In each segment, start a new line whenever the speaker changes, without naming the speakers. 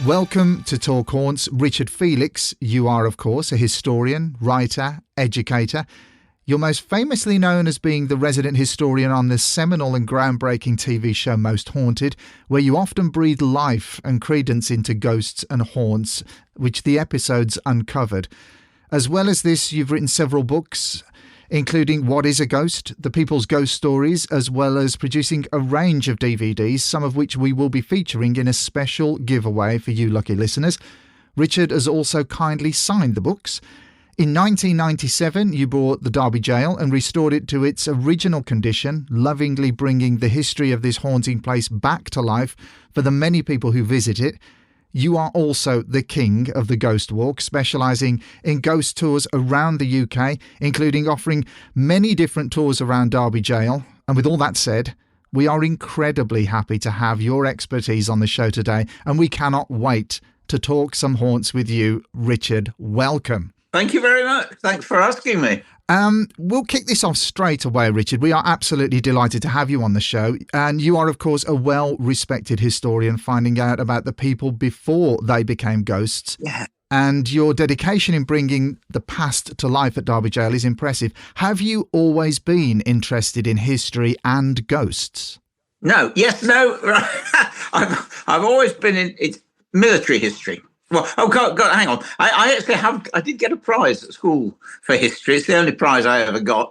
Welcome to Talk Haunts. Richard Felix, you are, of course, a historian, writer, educator. You're most famously known as being the resident historian on the seminal and groundbreaking TV show Most Haunted, where you often breathe life and credence into ghosts and haunts, which the episodes uncovered. As well as this, you've written several books, including What is a Ghost?, The People's Ghost Stories, as well as producing a range of DVDs, some of which we will be featuring in a special giveaway for you lucky listeners. Richard has also kindly signed the books. In 1997, you bought the Derby Gaol and restored it to its original condition, lovingly bringing the history of this haunting place back to life for the many people who visit it. You are also the king of the Ghost Walk, specialising in ghost tours around the UK, including offering many different tours around Derby Gaol. And with all that said, we are incredibly happy to have your expertise on the show today, and we cannot wait to talk some haunts with you. Richard, welcome.
Thank you very much. Thanks for asking me.
We'll kick this off straight away, Richard. We are absolutely delighted to have you on the show. And you are, of course, a well-respected historian, finding out about the people before they became ghosts.
Yeah.
And your dedication in bringing the past to life at Derby Gaol is impressive. Have you always been interested in history and ghosts?
No. Yes, no. I've always been in it's military history. Well, oh God, hang on. I did get a prize at school for history. It's the only prize I ever got.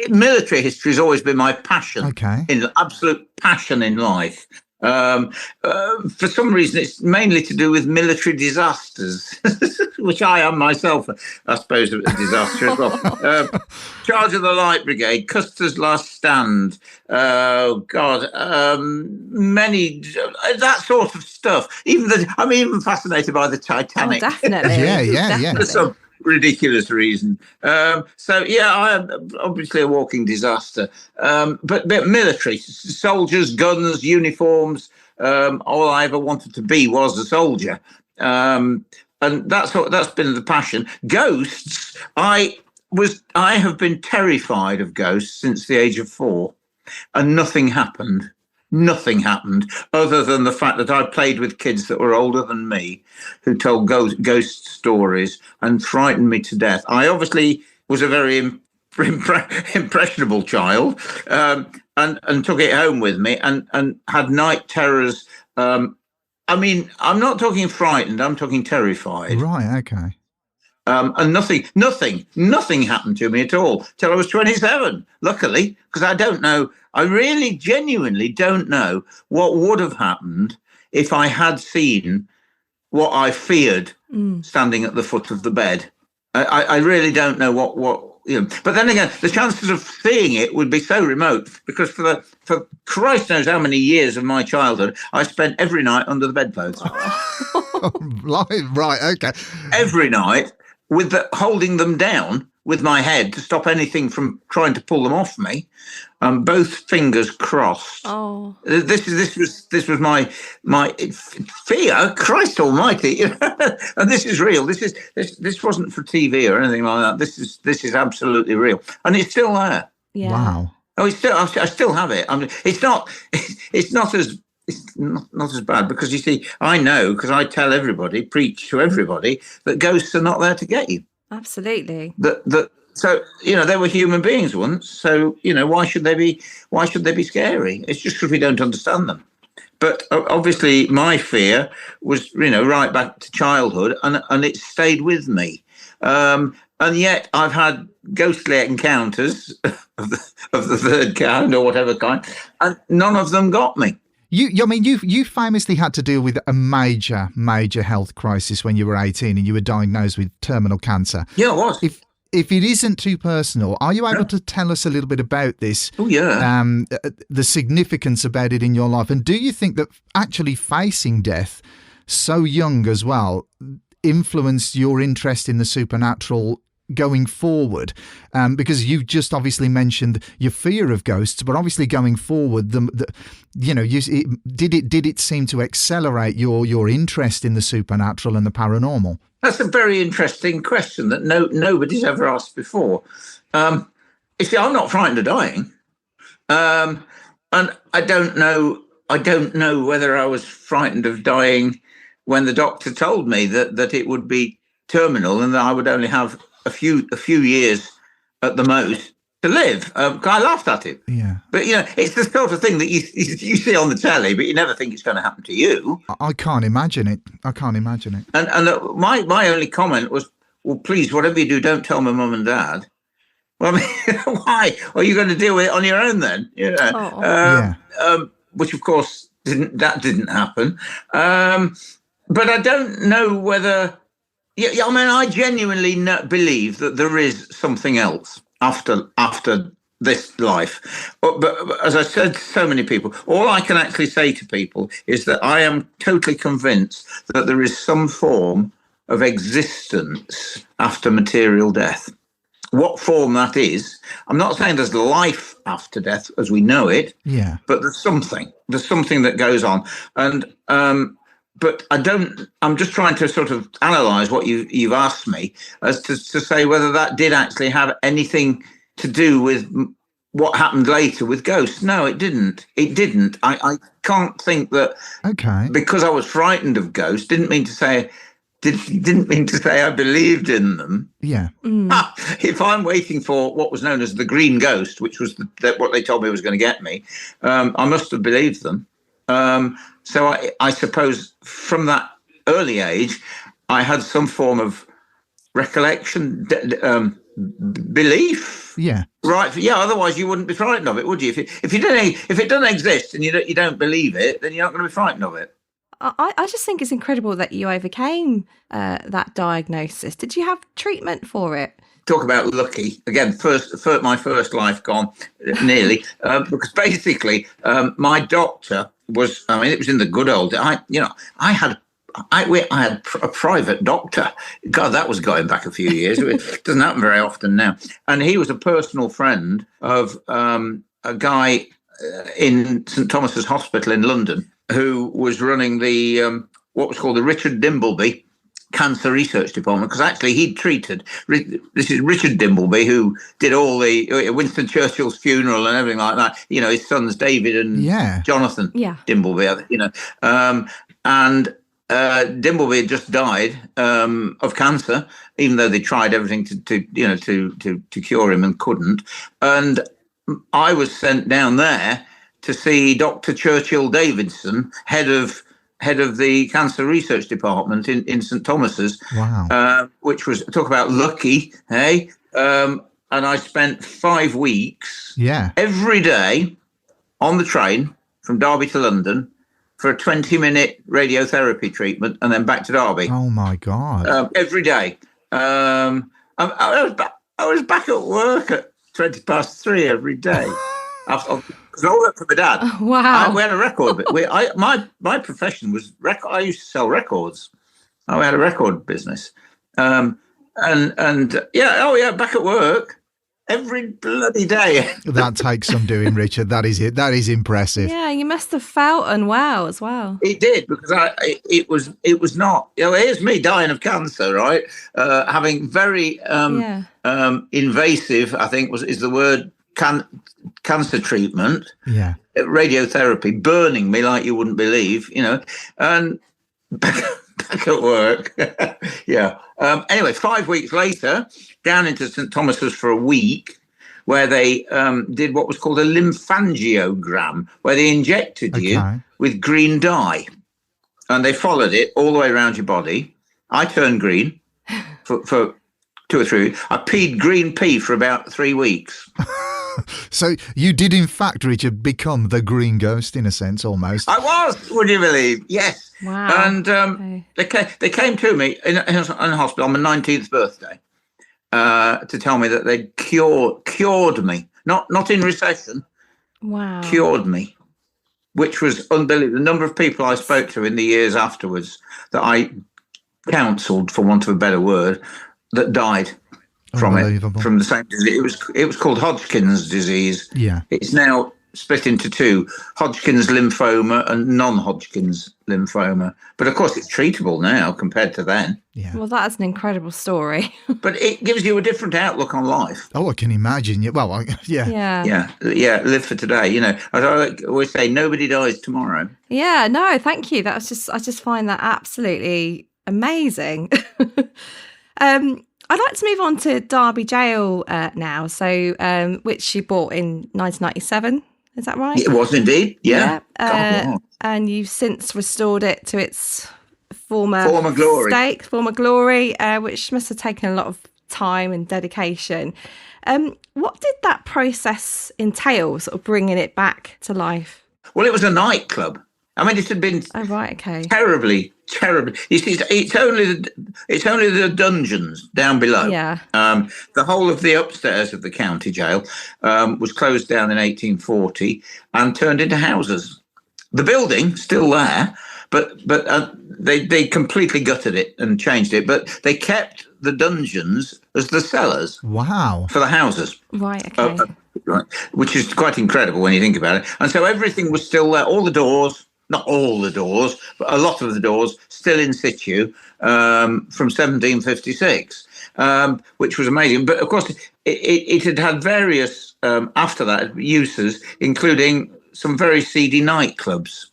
Military history has always been my passion.
Okay.
Absolute passion in life. For some reason, it's mainly to do with military disasters, which I am myself, I suppose, a disaster as well. Charge of the Light Brigade, Custer's Last Stand, many, that sort of stuff. I'm even fascinated by the Titanic.
Oh, definitely.
Yeah.
For some ridiculous reason. I am obviously a walking disaster. But military, soldiers, guns, uniforms. All I ever wanted to be was a soldier. And that's been the passion. Ghosts, I have been terrified of ghosts since the age of 4, and nothing happened. Nothing happened other than the fact that I played with kids that were older than me who told ghost stories and frightened me to death. I obviously was a very impressionable child and took it home with me and had night terrors. I'm not talking frightened, I'm talking terrified.
Right, okay.
And nothing happened to me at all till I was 27, luckily, because I really genuinely don't know what would have happened if I had seen what I feared standing at the foot of the bed. I really don't know what. But then again, the chances of seeing it would be so remote because for Christ knows how many years of my childhood I spent every night under the bedclothes.
Right, okay.
Every night holding them down with my head to stop anything from trying to pull them off me, both fingers crossed.
Oh,
this was my fear. Christ Almighty, and this is real. This wasn't for TV or anything like that. This is absolutely real, and it's still there.
yeah.
Wow.
Oh, I still have it. It's not as bad because you see, I know because I tell everybody, preach to everybody that ghosts are not there to get you.
Absolutely.
So they were human beings once. So why should they be scary? It's just because we don't understand them. But obviously, my fear was right back to childhood, and it stayed with me. And yet, I've had ghostly encounters of the third kind or whatever kind, and none of them got me.
You famously had to deal with a major health crisis when you were 18 and you were diagnosed with terminal cancer.
Yeah, I was.
If it isn't too personal, are you able to tell us a little bit about this?
Oh, yeah.
The significance about it in your life, and do you think that actually facing death so young as well influenced your interest in the supernatural going forward? Because you've just obviously mentioned your fear of ghosts, but obviously going forward, did it seem to accelerate your interest in the supernatural and the paranormal?
That's a very interesting question that nobody's ever asked before. You see, I'm not frightened of dying, and I don't know whether I was frightened of dying when the doctor told me that it would be terminal and that I would only have a few years at the most to live. I laughed at it.
Yeah.
But, it's the sort of thing that you see on the telly, but you never think it's going to happen to you.
I can't imagine it.
And my only comment was, well, please, whatever you do, don't tell my mum and dad. Well, I mean, why? Are you going to deal with it on your own then? Which, of course, didn't happen. But I don't know whether... Yeah, I mean, I genuinely believe that there is something else after this life. But as I said to so many people, all I can actually say to people is that I am totally convinced that there is some form of existence after material death. What form that is, I'm not saying there's life after death as we know it, but there's something that goes on. And but I'm just trying to sort of analyse what you've asked me as to say whether that did actually have anything to do with what happened later with ghosts. No, it didn't. I can't think that because I was frightened of ghosts, didn't mean to say I believed in them.
Yeah.
If I'm waiting for what was known as the green ghost, which was what they told me was going to get me, I must have believed them. So I suppose from that early age, I had some form of recollection, belief.
Yeah.
Right. Yeah. Otherwise, you wouldn't be frightened of it, would you? If it doesn't exist and you don't believe it, then you're not going to be frightened of it.
I just think it's incredible that you overcame that diagnosis. Did you have treatment for it?
Talk about lucky again. My first life gone nearly because basically my doctor was. I mean, it was in the good old. I had a private doctor. God, that was going back a few years. It doesn't happen very often now. And he was a personal friend of a guy in St Thomas's Hospital in London who was running the what was called the Richard Dimbleby Cancer Research Department, because actually he'd treated, this is Richard Dimbleby, who did all the Winston Churchill's funeral and everything like that, his sons David and Jonathan Dimbleby, and Dimbleby had just died of cancer, even though they tried everything to cure him and couldn't. And I was sent down there to see Dr. Churchill Davidson, head of the Cancer Research Department in St Thomas's.
Wow.
Which was, talk about lucky, hey? And I spent 5 weeks every day on the train from Derby to London for a 20-minute radiotherapy treatment and then back to Derby.
Oh, my God.
Every day. I was back at work at 3:20 every day. Because I worked for my dad.
Oh, wow.
We had a record. But my profession was record. I used to sell records. We had a record business. Back at work every bloody day.
That takes some doing, Richard. That is it. That is impressive.
Yeah, you must have felt unwell as well.
It did, because it was not. Here's me dying of cancer, right? Having very invasive, I think is the word. Cancer treatment, radiotherapy, burning me like you wouldn't believe, and back at work. Anyway, 5 weeks later, down into St Thomas's for a week, where they did what was called a lymphangiogram, where they injected you with green dye, and they followed it all the way around your body. I turned green for 2 or 3 weeks. I peed green pee for about 3 weeks.
So you did, in fact, Richard, become the green ghost, in a sense, almost.
I was, would you believe? Yes.
Wow.
And they came to me in a hospital on my 19th birthday to tell me that they'd cured me, not in recession.
Wow.
Cured me, which was unbelievable. The number of people I spoke to in the years afterwards that I counselled, for want of a better word, that died from it, from the same disease. It was called Hodgkin's disease.
Yeah.
It's now split into two: Hodgkin's lymphoma and non-Hodgkin's lymphoma. But of course, it's treatable now compared to then.
Yeah.
Well, that's an incredible story.
But it gives you a different outlook on life.
Oh, I can imagine. Well, yeah.
Yeah. Live for today. You know, as I always say, nobody dies tomorrow.
Yeah, no, thank you. I just find that absolutely amazing. I'd like to move on to Derby Gaol now. So, which you bought in 1997. Is that right?
It was indeed. Yeah.
And you've since restored it to its former glory, which must have taken a lot of time and dedication. What did that process entail, sort of bringing it back to life?
Well, it was a nightclub. I mean, it had been terribly. You see, it's only the dungeons down below.
Yeah.
The whole of the upstairs of the county jail was closed down in 1840 and turned into houses. The building still there, but they completely gutted it and changed it. But they kept the dungeons as the cellars.
Wow.
For the houses.
Right. Okay.
Right, which is quite incredible when you think about it. And so everything was still there. All the doors. Not all the doors, but a lot of the doors still in situ from 1756, which was amazing. But of course, it had various, after that, uses, including some very seedy nightclubs.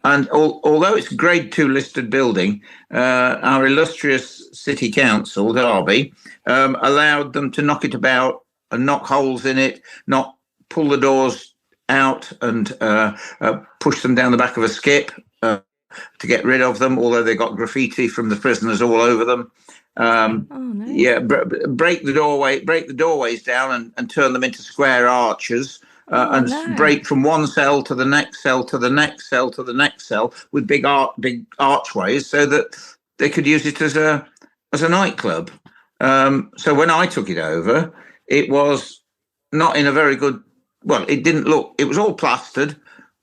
And although it's a Grade 2 listed building, our illustrious City Council, Derby, allowed them to knock it about and knock holes in it, not pull the doors out and push them down the back of a skip to get rid of them, although they got graffiti from the prisoners all over them.
No.
Yeah, break the doorways down and turn them into square arches break from one cell to the next cell to the next cell to the next cell with big archways so that they could use it as a nightclub. So when I took it over, it was not in a very good. Well, it didn't look. It was all plastered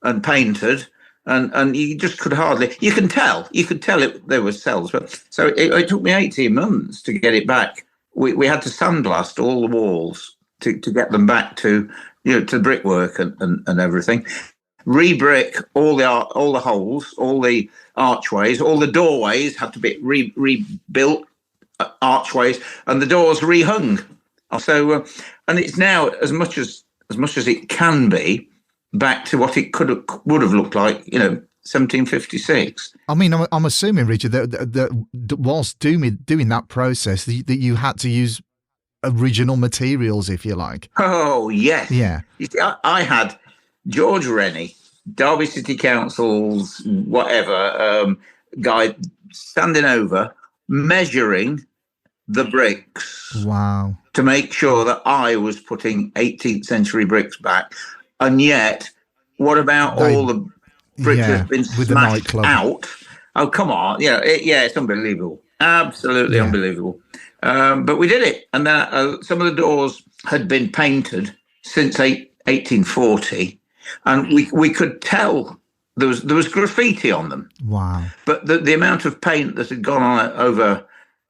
and painted, and you just could hardly. You could tell there were cells. But so it took me 18 months to get it back. We had to sandblast all the walls to get them back to to brickwork and everything. Re-brick all the holes, all the archways, all the doorways had to be rebuilt archways, and the doors rehung. So and it's now as much as it can be back to what it would have looked like, 1756.
I mean, I'm assuming, Richard, that whilst doing that process, that you had to use original materials, if you like.
Oh yes,
yeah.
You see, I had George Rennie, Derby City Council's whatever guy, standing over measuring the bricks.
Wow.
To make sure that I was putting 18th century bricks back. And yet, what about all the bricks that have been smashed out? Oh, come on. It's unbelievable. Absolutely unbelievable. But we did it. And then some of the doors had been painted since 1840. And we could tell there was graffiti on them.
Wow.
But the amount of paint that had gone on it over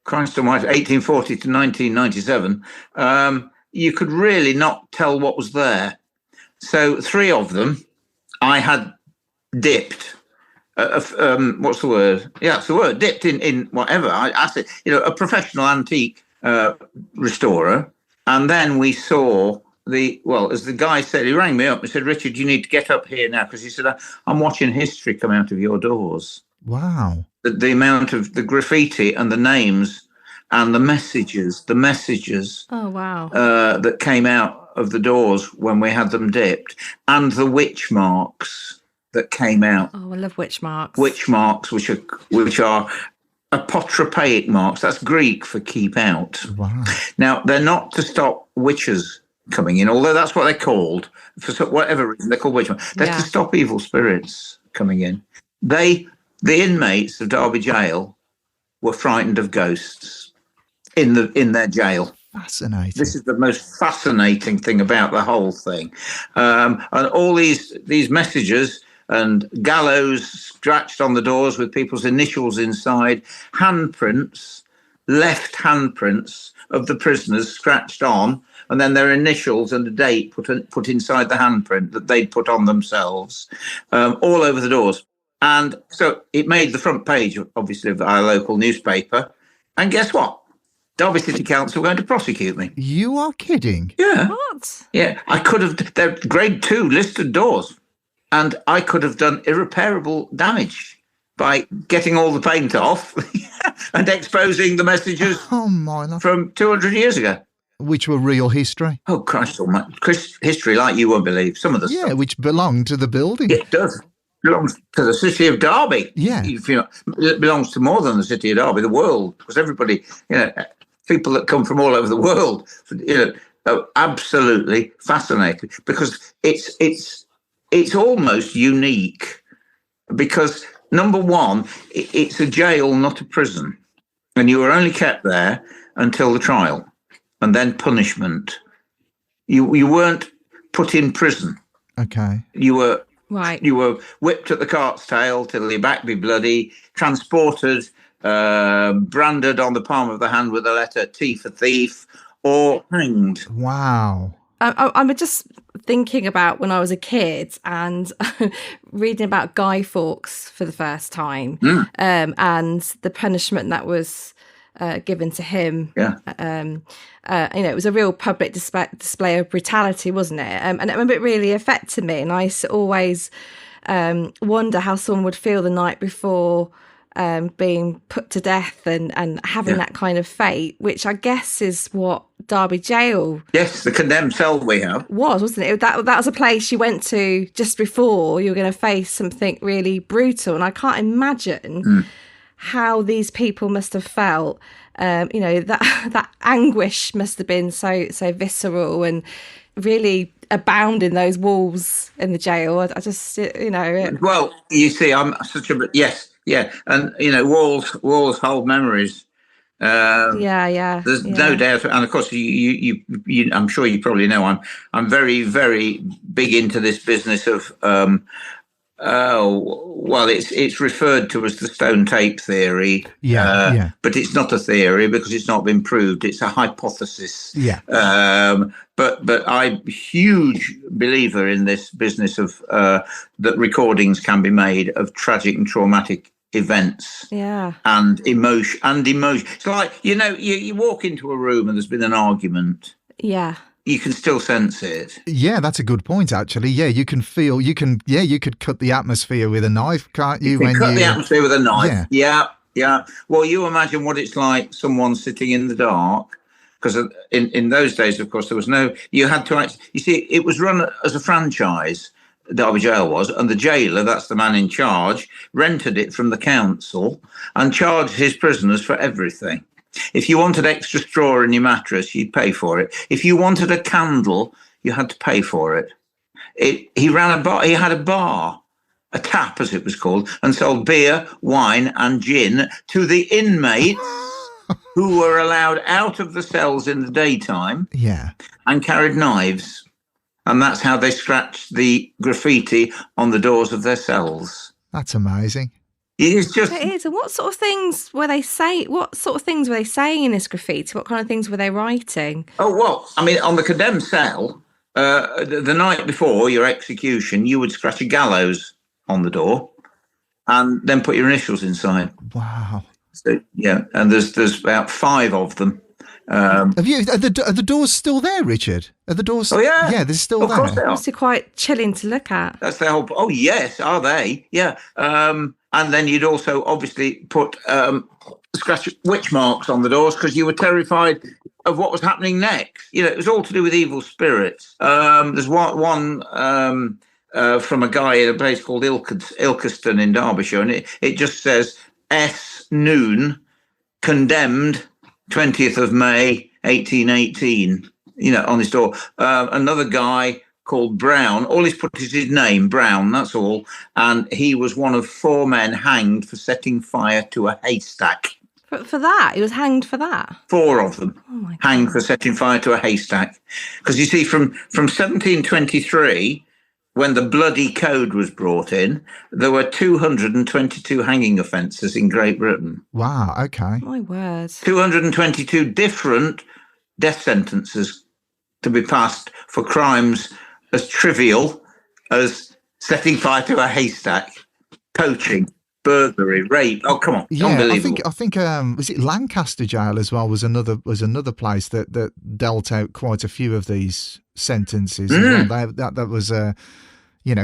Christ Almighty, 1840 to 1997, you could really not tell what was there. So 3 of them I had dipped. What's the word? Yeah, it's the word. Dipped in whatever. I said, a professional antique restorer. And then we saw as the guy said, he rang me up and said, Richard, you need to get up here now, because he said, I'm watching history come out of your doors.
Wow.
The amount of the graffiti and the names and the messages.
Oh, wow.
That came out of the doors when we had them dipped, and the witch marks that came out.
Oh, I love witch marks.
Witch marks, which are apotropaic marks. That's Greek for keep out.
Wow.
Now, they're not to stop witches coming in, although that's what they're called. For whatever reason, they're called witch marks. They're to stop evil spirits coming in. The inmates of Derby Gaol were frightened of ghosts in their jail.
Fascinating.
This is the most fascinating thing about the whole thing. And all these messages and gallows scratched on the doors with people's initials inside, handprints, left handprints of the prisoners scratched on, and then their initials and a date put inside the handprint that they'd put on themselves, all over the doors. And so it made the front page, obviously, of our local newspaper. And guess what? Derby City Council were going to prosecute me.
You are kidding?
Yeah.
What?
Yeah, I could have. They're grade 2 listed doors, and I could have done irreparable damage by getting all the paint off and exposing the messages from 200 years ago.
Which were real history.
Oh, Christ almighty. History like you won't believe. Some of the stuff.
Which belonged to the building.
It does. It belongs to the city of Derby.
Yeah.
It belongs to more than the city of Derby, the world. Because everybody, people that come from all over the world, are absolutely fascinated. Because it's almost unique. Because, number one, it's a jail, not a prison. And you were only kept there until the trial. And then punishment. You weren't put in prison.
Okay.
You were
right.
You were whipped at the cart's tail till your back be bloody, transported, branded on the palm of the hand with the letter T for thief, or hanged.
Wow.
I'm just thinking about when I was a kid and reading about Guy Fawkes for the first time, and the punishment that was given to him.
Yeah.
It was a real public display of brutality, wasn't it? And it really affected me. And I used to always wonder how someone would feel the night before being put to death and having that kind of fate, which I guess is what Derby Gaol.
Yes, the condemned cell we have.
Wasn't it? That was a place you went to just before you were going to face something really brutal. And I can't imagine how these people must have felt. That anguish must have been so visceral and really abound in those walls in the jail. I just, Well,
you see, I'm such a yes, yeah, and walls hold memories. There's no doubt, and of course, you I'm sure you probably know, I'm very, very big into this business of. It's referred to as the stone tape theory. But it's not a theory because it's not been proved. It's a hypothesis.
Yeah.
But I'm a huge believer in this business of that recordings can be made of tragic and traumatic events.
Yeah.
And emotion. It's like you walk into a room and there's been an argument.
Yeah.
You can still sense it.
Yeah, that's a good point, actually. Yeah, you can feel, you could cut the atmosphere with a knife, can't you?
Cut the atmosphere with a knife.
Yeah.
Yeah. Well, you imagine what it's like, someone sitting in the dark, because in those days, of course, there was you had to actually, you see, it was run as a franchise, Derby Gaol was, and the jailer, that's the man in charge, rented it from the council and charged his prisoners for everything. If you wanted extra straw in your mattress, you'd pay for it. If you wanted a candle, you had to pay for it. He ran a bar. He had a bar, a tap as it was called, and sold beer, wine and gin to the inmates who were allowed out of the cells in the daytime.
Yeah. And
carried knives. And that's how they scratched the graffiti on the doors of their cells.
That's amazing.
It
is. And what sort of things were they saying? What sort of things were they saying in this graffiti? What kind of things were they writing?
Oh, well, I mean, on the condemned cell, the night before your execution, you would scratch a gallows on the door and then put your initials inside.
Wow.
So, yeah, and there's about 5 of them.
Are the doors still there, Richard? Are the doors?
Oh, yeah.
Yeah, they're still there.
Of course they are.
It's quite chilling to look at.
That's their whole... Oh, yes, are they? Yeah. And then you'd also obviously put scratch witch marks on the doors because you were terrified of what was happening next. It was all to do with evil spirits. There's one from a guy in a place called Ilkeston in Derbyshire, and it just says S. Noon, condemned 20th of May, 1818, on his door. Another guy called Brown, all he's put is his name, Brown, that's all. And he was one of 4 men hanged for setting fire to a haystack.
For that? He was hanged for that?
4 of them hanged for setting fire to a haystack. Because you see, from 1723, when the bloody code was brought in, there were 222 hanging offences in Great Britain.
Wow, okay.
My word.
222 different death sentences to be passed for crimes as trivial as setting fire to a haystack, poaching, burglary, rape. Oh, come on.
Yeah,
Unbelievable.
I think was it Lancaster Jail as well was another place that dealt out quite a few of these sentences as well. That was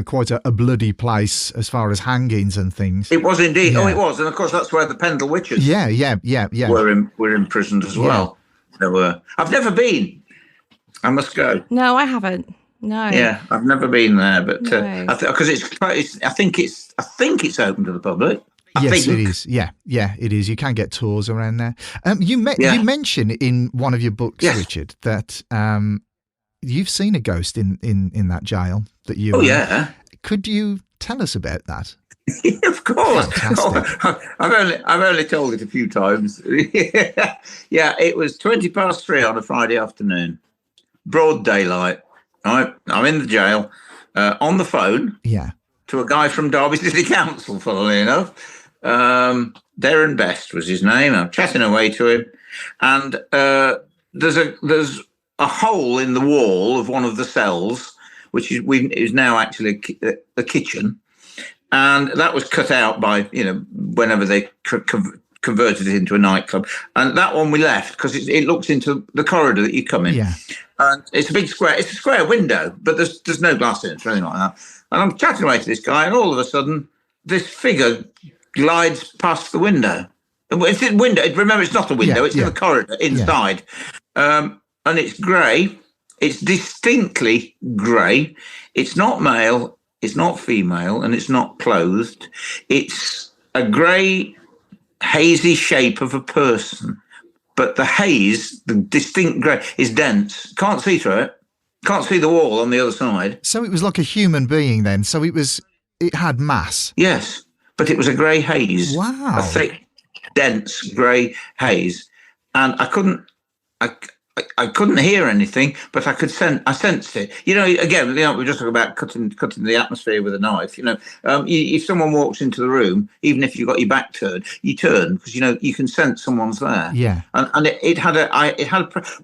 quite a bloody place as far as hangings and things.
It was indeed.
Yeah.
Oh, it was. And of course that's where the Pendle Witches were imprisoned as well. So I've never been. I must go.
No, I haven't. No.
Yeah, I've never been there, but
No.
because I think it's open to the public.
Yes, it is. Yeah, it is. You can get tours around there. You mentioned in one of your books,
Yes.
Richard, that you've seen a ghost in that jail that you.
Oh yeah.
Could you tell us about that?
Of course.
Fantastic.
Oh, I've only told it a few times. Yeah, it was 3:20 on a Friday afternoon, broad daylight. Right, I'm in the jail, on the phone.
Yeah.
To a guy from Derby City Council, funnily enough. Darren Best was his name. I'm chatting away to him, and there's a hole in the wall of one of the cells, which is now actually a kitchen, and that was cut out by whenever they converted it into a nightclub, and that one we left because it looks into the corridor that you come in.
Yeah.
And it's a big square. It's a square window, but there's no glass in it or anything like that. And I'm chatting away to this guy, and all of a sudden, this figure glides past the window. It's a window. Remember, it's not a window. It's in the corridor inside. Yeah. And it's grey. It's distinctly grey. It's not male. It's not female. And it's not clothed. It's a grey, hazy shape of a person. But the haze, the distinct grey, is dense. Can't see through it. Can't see the wall on the other side.
So it was like a human being then. So it had mass.
Yes, but it was a grey haze.
Wow.
A thick, dense grey haze. And I couldn't hear anything, but I sensed it. Again, we're just talking about cutting the atmosphere with a knife. If someone walks into the room, even if you've got your back turned, you turn because you can sense someone's there.
Yeah.
And it had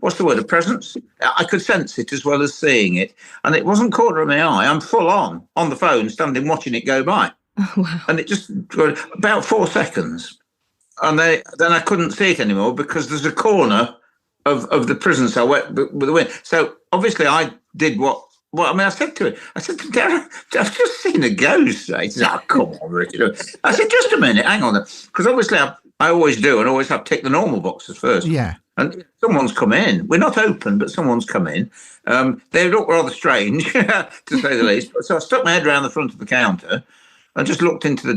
what's the word? A presence. I could sense it as well as seeing it, and it wasn't corner of my eye. I'm full on the phone, standing watching it go by.
Oh, wow.
And it just about 4 seconds, and then I couldn't see it anymore because there's a corner of the prison cell with the wind. So obviously I did what I said to Darren, I've just seen a ghost. He said, "Oh, come on, Richard." I said, "Just a minute, hang on." Because obviously I always do and always have to tick the normal boxes first.
Yeah.
And someone's come in. We're not open, but someone's come in. They look rather strange, to say the least. So I stuck my head around the front of the counter and just looked into the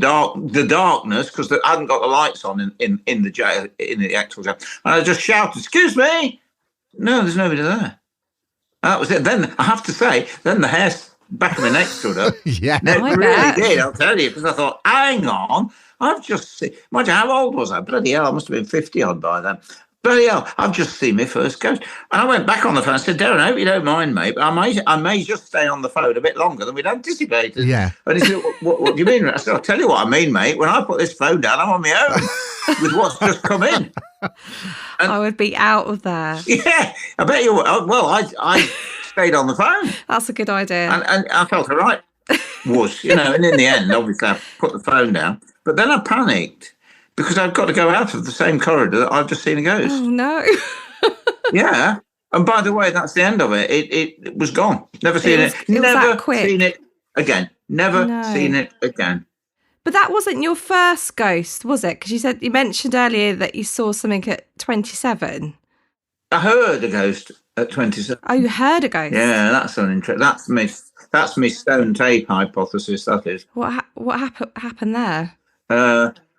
darkness because I hadn't got the lights on in the jail, in the actual jail. And I just shouted, "Excuse me!" No, there's nobody there. And that was it. Then I have to say, then the hair back of my neck stood up.
Yeah.
It really did, I'll tell you, because I thought, hang on, I've just seen, mind you, how old was I? Bloody hell, I must have been 50 odd by then. Bloody hell, I've just seen my first ghost. And I went back on the phone and said, "Darren, I hope you don't mind, mate, but I may just stay on the phone a bit longer than we'd anticipated."
Yeah.
And he said, what do you mean? I said, "I'll tell you what I mean, mate. When I put this phone down, I'm on my own with what's just come in." And
I would be out of there.
Yeah, I bet you would. Well, I stayed on the phone.
That's a good idea.
And I felt all right. And in the end, obviously, I put the phone down. But then I panicked because I've got to go out of the same corridor that I've just seen a ghost.
Oh, no.
Yeah. And by the way, that's the end of it. It was gone. Never seen it.
Never
seen it again. Never seen it again.
But that wasn't your first ghost, was it? Because you mentioned earlier that you saw something at 27.
I heard a ghost at 27.
Oh, you heard a ghost?
Yeah, that's an interesting. That's my stone tape hypothesis. That is.
What happened there?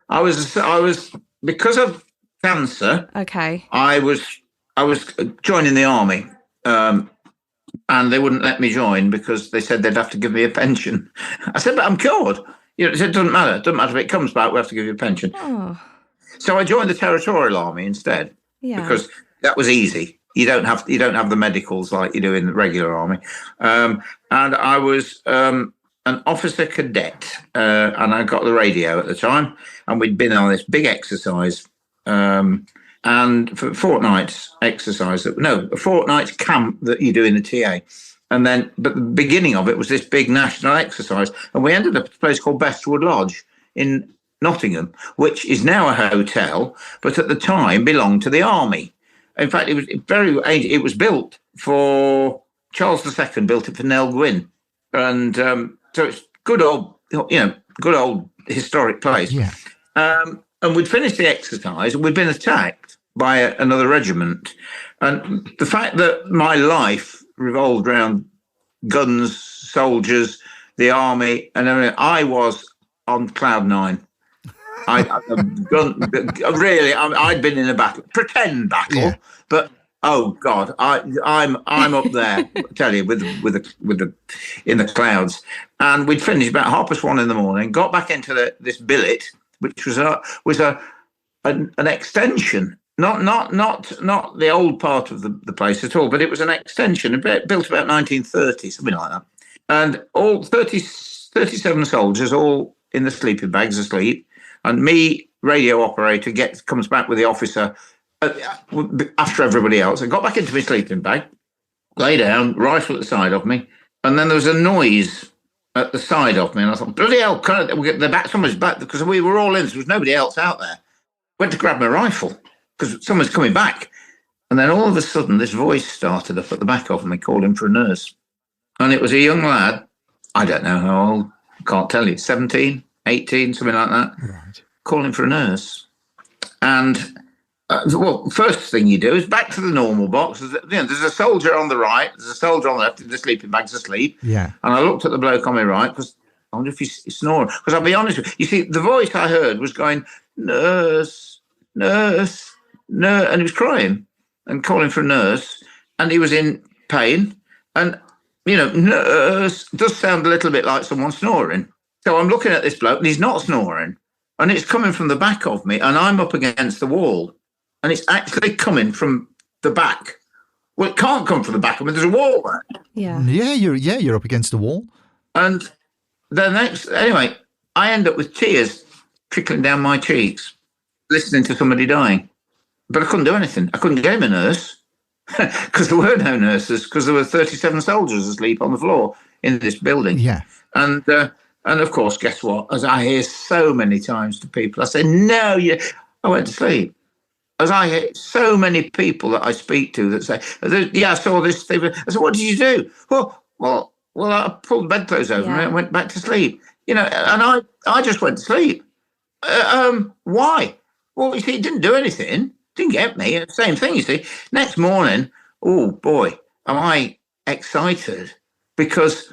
I was because of cancer.
Okay.
I was joining the army, and they wouldn't let me join because they said they'd have to give me a pension. I said, "But I'm cured." They said, "It doesn't matter. It doesn't matter if it comes back. We have to give you a pension."
Oh.
So I joined the Territorial Army instead.
Yeah.
Because that was easy. you don't have the medicals like you do in the regular army. And I was an officer cadet, and I got the radio at the time, and we'd been on this big exercise, and for a fortnight's camp that you do in the TA. And then, but the beginning of it was this big national exercise, and we ended up at a place called Bestwood Lodge in Nottingham, which is now a hotel, but at the time belonged to the army. In fact, it was it was built for Charles II, built it for Nell Gwyn, and so it's good old historic place.
Yeah.
And we'd finished the exercise, and we'd been attacked by another regiment, and the fact that my life revolved around guns, soldiers, the army, and everything, I was on cloud nine. I'd been in a battle, pretend battle, but oh God, I'm up there, I tell you, with the in the clouds. And we'd finished about 1:30 in the morning, got back into this billet, which was an extension. Not the old part of the place at all, but it was an extension built about 1930, something like that. And all 37 soldiers, all in the sleeping bags asleep. And me, radio operator, comes back with the officer after everybody else. I got back into my sleeping bag, lay down, rifle at the side of me. And then there was a noise at the side of me. And I thought, bloody hell, they're back, someone's back, because we were all in, so there was nobody else out there. Went to grab my rifle, because someone's coming back. And then all of a sudden, this voice started up at the back of me, calling for a nurse. And it was a young lad, I don't know how old, can't tell you, 17, 18, something like that, right, calling for a nurse. And, first thing you do is back to the normal box. There's a soldier on the right, there's a soldier on the left, the sleeping bag's asleep.
Yeah.
And I looked at the bloke on my right, because I wonder if he's snoring. Because I'll be honest with you, see, the voice I heard was going, nurse, nurse, nurse, and he was crying and calling for a nurse, and he was in pain, and nurse does sound a little bit like someone snoring. So I'm looking at this bloke, and he's not snoring, and it's coming from the back of me, and I'm up against the wall, and it's actually coming from the back. Well, it can't come from the back of me. There's a wall there.
Yeah.
You're up against the wall.
And anyway, I end up with tears trickling down my cheeks, listening to somebody dying. But I couldn't do anything. I couldn't get him a nurse because there were no nurses, because there were 37 soldiers asleep on the floor in this building.
Yeah.
And of course, guess what? As I hear so many times to people, I say, no, I went to sleep. As I hear so many people that I speak to that say, yeah, I saw this thing. I said, what did you do? Well, I pulled the bedclothes over and went back to sleep. And I just went to sleep. Why? Well, you see, it didn't do anything. Didn't get me. Same thing, you see. Next morning, oh boy, am I excited, because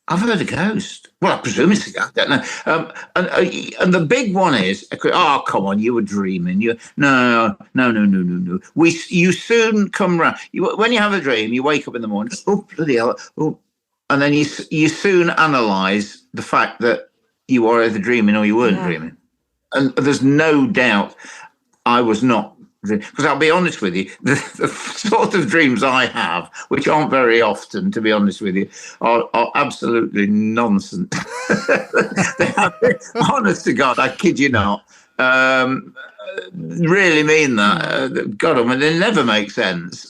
I've heard a ghost. Well, I presume it's a ghost. I don't know. And the big one is, oh, come on, you were dreaming. No. You soon come round. When you have a dream, you wake up in the morning. Oh, bloody hell. Oh. And then you soon analyse the fact that you were either dreaming or you weren't dreaming. And there's no doubt I was not. Because I'll be honest with you, the sort of dreams I have, which aren't very often, to be honest with you, are absolutely nonsense. Honest to God, I kid you not. Really mean that. God, I mean, they never make sense.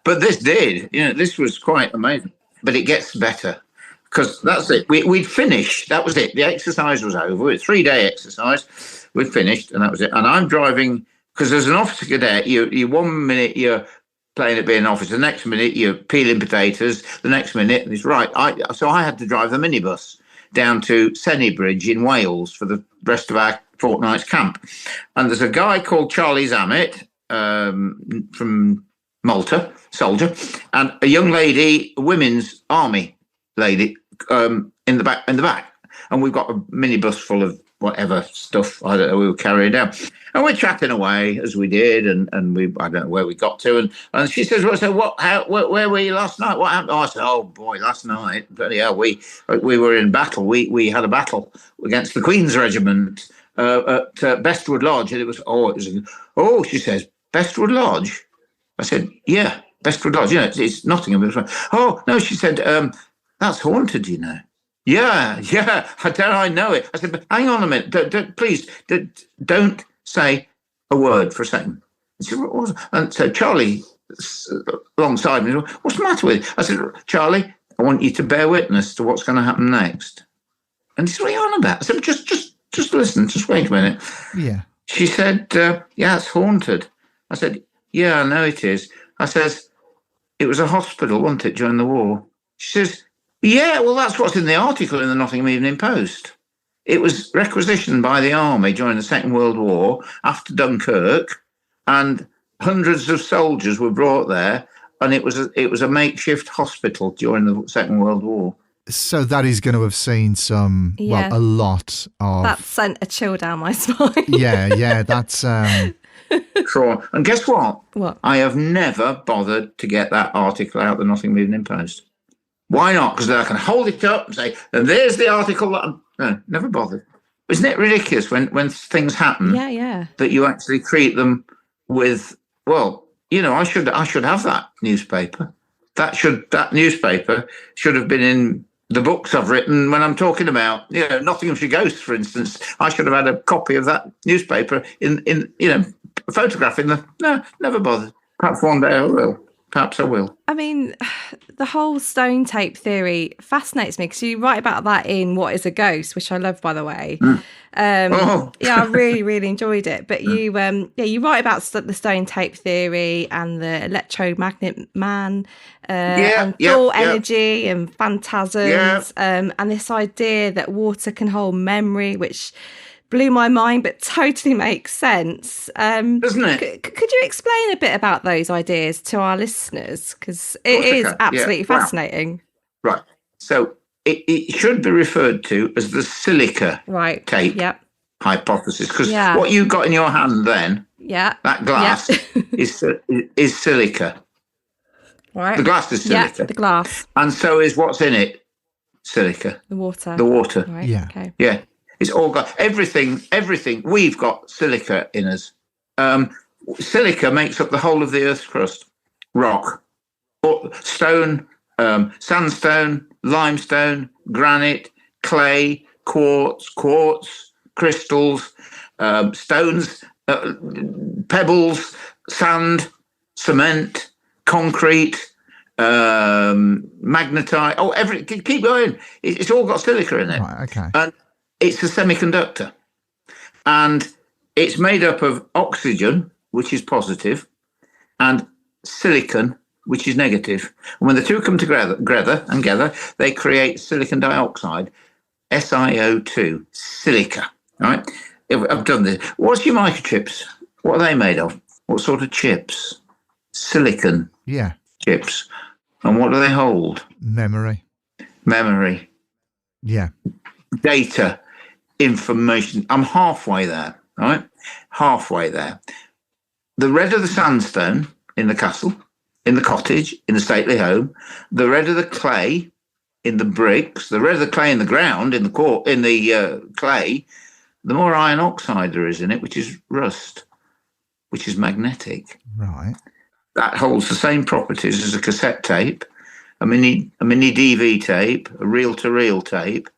But this did. This was quite amazing. But it gets better. Because that's it. We'd finished. That was it. The exercise was over. It's a 3-day exercise. We'd finished, and that was it. And I'm driving, because as an officer cadet, you 1 minute you're playing at being an officer, the next minute you're peeling potatoes, the next minute, it's right. So I had to drive the minibus down to Sennybridge in Wales for the rest of our fortnight's camp. And there's a guy called Charlie Zammit from Malta, soldier, and a young lady, a women's army lady, in the back. And we've got a minibus full of whatever stuff, I don't know, we were carrying down. And we're chatting away as we did, and I don't know where we got to. And she says, well, so where were you last night? What happened? Oh, I said, oh boy, last night, bloody hell, we were in battle. We had a battle against the Queen's Regiment at Bestwood Lodge. And she says, Bestwood Lodge? I said, yeah, best regards. It's Nottingham. Oh, no, she said, that's haunted, Yeah, I know it. I said, but hang on a minute. Please, don't say a word for a second. She said, what was it? And so Charlie, alongside me, said, what's the matter with you? I said, Charlie, I want you to bear witness to what's going to happen next. And he said, what are you on about? I said, just listen, just wait a minute.
Yeah.
She said, yeah, it's haunted. I said, yeah, I know it is. I says, it was a hospital, wasn't it, during the war? She says, yeah, well, that's what's in the article in the Nottingham Evening Post. It was requisitioned by the army during the Second World War after Dunkirk, and hundreds of soldiers were brought there, and it was a makeshift hospital during the Second World War.
So that is going to have seen a lot of...
That sent a chill down my spine.
yeah, that's...
Sure. And guess what?
What?
I have never bothered to get that article out of the Nottingham Evening Post. Why not? Because then I can hold it up and say, and there's the article that no, never bothered. Isn't it ridiculous when things happen that you actually treat them with, well, I should have that newspaper. That newspaper should have been in the books I've written when I'm talking about, Nottinghamshire Ghosts, for instance. I should have had a copy of that newspaper in a photograph in the... No, never bothered. Perhaps one day I will. Perhaps I will.
I mean, the whole stone tape theory fascinates me because you write about that in What is a Ghost, which I love, by the way. Yeah, I really, really enjoyed it. But you write about the stone tape theory and the electromagnet man and thought energy and phantasms and this idea that water can hold memory, which blew my mind, but totally makes sense.
Doesn't it?
Could you explain a bit about those ideas to our listeners? Because it is absolutely fascinating.
Right. So it should be referred to as the silica tape hypothesis. Because what you got in your hand then, that glass, is silica.
Right.
The glass is silica.
Yeah, the glass.
And so is what's in it, silica.
The water.
The water.
Right.
Yeah.
Okay.
Yeah. It's all got everything. We've got silica in us. Silica makes up the whole of the Earth's crust. Rock, stone, sandstone, limestone, granite, clay, quartz, crystals, stones, pebbles, sand, cement, concrete, magnetite. Keep going. It's all got silica in it.
Right, okay.
And it's a semiconductor, and it's made up of oxygen, which is positive, and silicon, which is negative. And when the two come together, they create silicon dioxide, SiO2, silica. Right? I've done this. What's your microchips? What are they made of? What sort of chips? Silicon chips. And what do they hold?
Memory. Yeah.
Data. Information. I'm halfway there, right? Halfway there. The red of the sandstone in the castle, in the cottage, in the stately home, the red of the clay in the bricks, the red of the clay in the ground, in the clay, the more iron oxide there is in it, which is rust, which is magnetic.
Right.
That holds the same properties as a cassette tape, a mini DV tape, a reel-to-reel tape,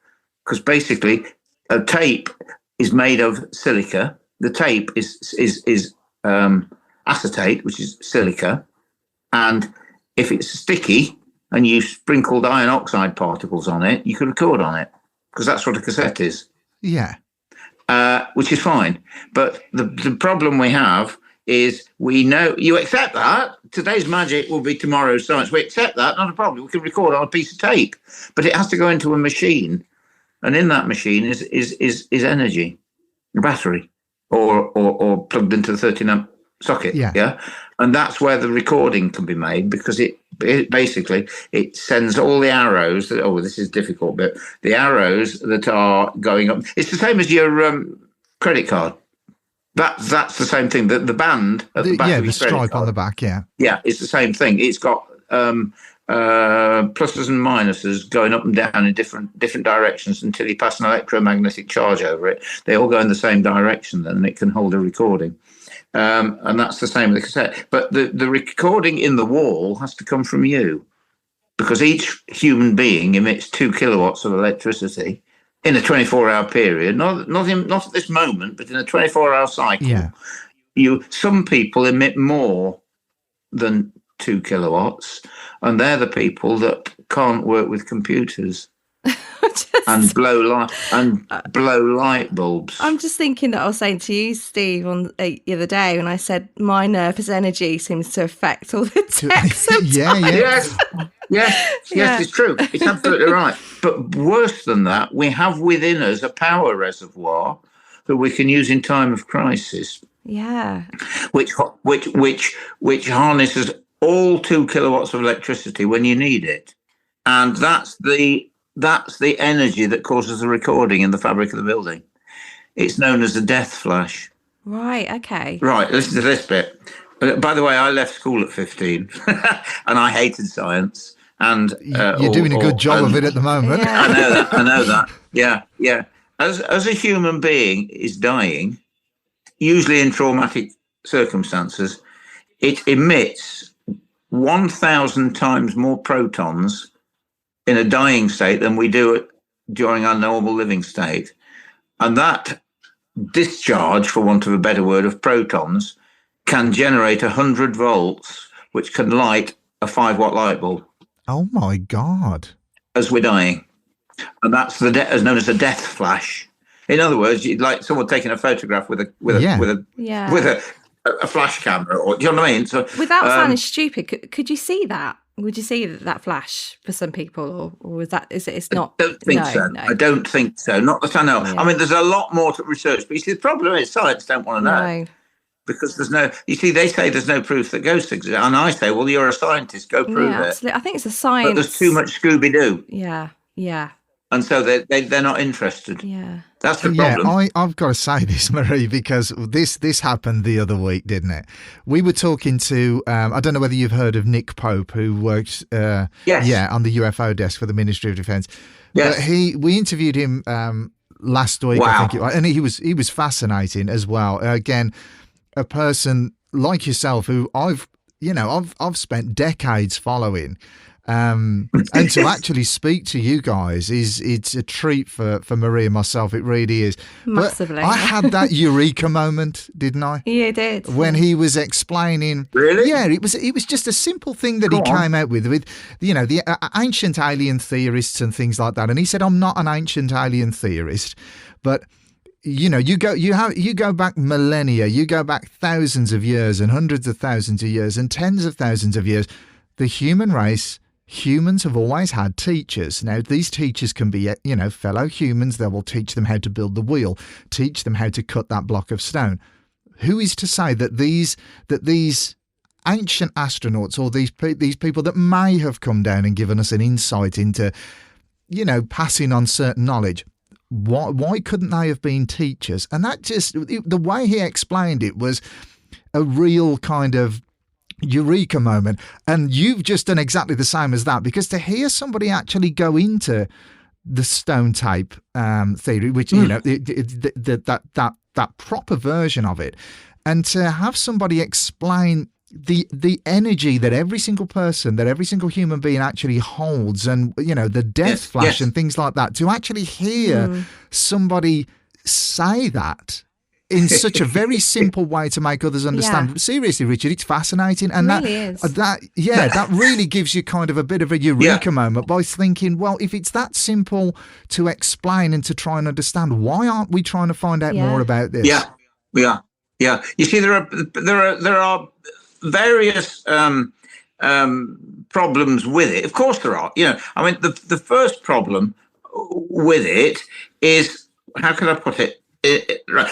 because basically a tape is made of silica. The tape is acetate, which is silica. And if it's sticky and you sprinkled iron oxide particles on it, you can record on it, because that's what a cassette is.
Yeah.
Which is fine. But the problem we have is we know, you accept that. Today's magic will be tomorrow's science. We accept that, not a problem. We can record on a piece of tape. But it has to go into a machine. And in that machine is energy, a battery, or plugged into the 13-amp socket. Yeah. And that's where the recording can be made, because it basically sends all the arrows that, this is difficult, but the arrows that are going up. It's the same as your credit card. That's the same thing. The band at the back of the
stripe
credit card,
on the back. Yeah,
it's the same thing. It's got pluses and minuses going up and down in different directions until you pass an electromagnetic charge over it. They all go in the same direction, then, and it can hold a recording. And that's the same with the cassette. But the recording in the wall has to come from you, because each human being emits 2 kilowatts of electricity in a 24-hour period. Not at this moment, but in a 24-hour cycle.
Yeah.
Some people emit more than 2 kilowatts, and they're the people that can't work with computers. And blow light bulbs.
I'm just thinking that I was saying to you, Steve, on the other day when I said my nervous energy seems to affect all the text.
Yes, it's true. It's absolutely right. But worse than that, we have within us a power reservoir that we can use in time of crisis.
Yeah.
Which harnesses all 2 kilowatts of electricity when you need it, and that's the energy that causes the recording in the fabric of the building. It's known as the death flash.
Right, okay.
Right, listen to this bit. By the way, I left school at 15 and I hated science. And
you're doing a good job of it at the moment.
Yeah.
I know that. Yeah. As a human being is dying, usually in traumatic circumstances, it emits 1,000 times more protons in a dying state than we do during our normal living state. And that discharge, for want of a better word, of protons can generate 100 volts, which can light a 5-watt light bulb.
Oh, my God.
As we're dying. And that's as known as a death flash. In other words, you'd like someone taking a photograph with a flash camera, or do you know what I mean? So,
without sounding stupid, could you see that? Would you see that flash for some people, or is that it's not?
I don't think so. No. I don't think so. Not that I know. Yeah. I mean, there's a lot more to research, but you see, the problem is science don't want to know. No. Because there's no. You see, they say there's no proof that ghosts exist, and I say, well, you're a scientist, go prove it.
Absolutely. I think it's a science.
But there's too much Scooby Doo.
Yeah.
And so they're not interested.
Yeah.
That's the problem.
Yeah, I've got to say this, Marie, because this happened the other week, didn't it? We were talking to, I don't know whether you've heard of Nick Pope, who works on the UFO desk for the Ministry of Defence.
Yes.
But we interviewed him last week,
wow.
I think, and he was fascinating as well. Again, a person like yourself who I've spent decades following. And to actually speak to you guys it's a treat for Marie and myself. It really is.
Massively.
But I had that eureka moment, didn't I?
Yeah, you did.
When he was explaining.
Really?
Yeah, it was just a simple thing that came out with the ancient alien theorists and things like that. And he said, I'm not an ancient alien theorist, but you go back millennia, you go back thousands of years and hundreds of thousands of years and tens of thousands of years. The human race. Humans have always had teachers. Now, these teachers can be, fellow humans. They will teach them how to build the wheel, teach them how to cut that block of stone. Who is to say that these ancient astronauts or these people that may have come down and given us an insight into, passing on certain knowledge, why couldn't they have been teachers? And that the way he explained it was a real kind of eureka moment, and you've just done exactly the same as that, because to hear somebody actually go into the stone tape theory, which that proper version of it, and to have somebody explain the energy that every single person, that every single human being actually holds, and the death flash and things like that, to actually hear somebody say that in such a very simple way to make others understand. Yeah. Seriously, Richard, it's fascinating. And
it really is.
That really gives you kind of a bit of a eureka moment by thinking, well, if it's that simple to explain and to try and understand, why aren't we trying to find out more about this?
Yeah. You see, there are various problems with it. Of course there are. The first problem with it is, how can I put it? Right.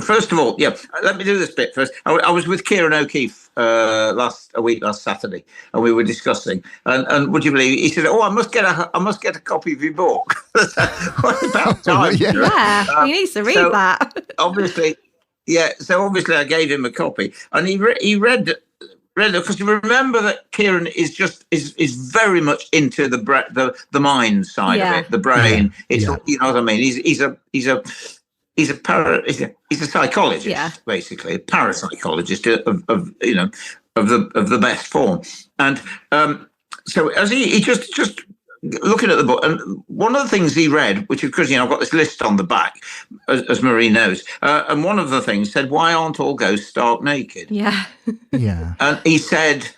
First of all, let me do this bit first. I was with Kieran O'Keefe last Saturday, and we were discussing. And would you believe, he said, "Oh, I must get a copy of your book." What about time?
He needs to read that.
Obviously, So obviously, I gave him a copy, and he read it, because you remember that Kieran is very much into the mind side of it, the brain. It's you know what I mean. he's a psychologist, basically a parapsychologist of the best form. And so as he just looking at the book, and one of the things he read, which of course, I've got this list on the back, as Marie knows, and one of the things said, "Why aren't all ghosts stark naked?"
Yeah.
Yeah.
And he said,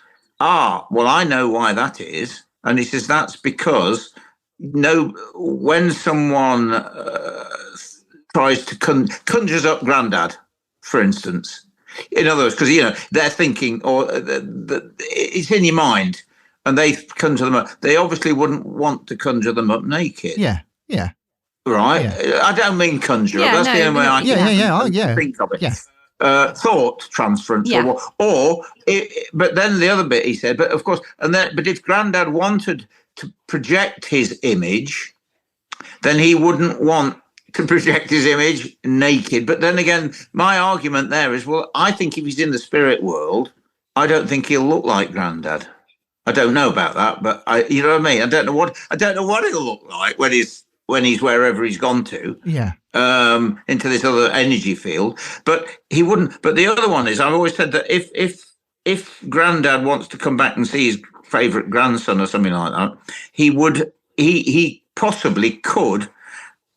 well, I know why that is. And he says, that's because when someone tries to conjures up Grandad, for instance, in other words, because, they're thinking, or it's in your mind, and they conjure them up. They obviously wouldn't want to conjure them up naked.
Yeah, yeah.
Right?
Yeah.
I don't mean conjure up. That's the only way I can think of it.
Yeah.
Thought transference, but then the other bit he said, but of course, but if Grandad wanted to project his image, then he wouldn't want to project his image naked. But then again, my argument there is, well, I think if he's in the spirit world, I don't think he'll look like Grandad. I don't know about that, but you know what I mean? I don't know what he'll look like when he's wherever he's gone to.
Yeah.
Into this other energy field, but he wouldn't. But the other one is, I've always said that if Grandad wants to come back and see his favourite grandson or something like that, he possibly could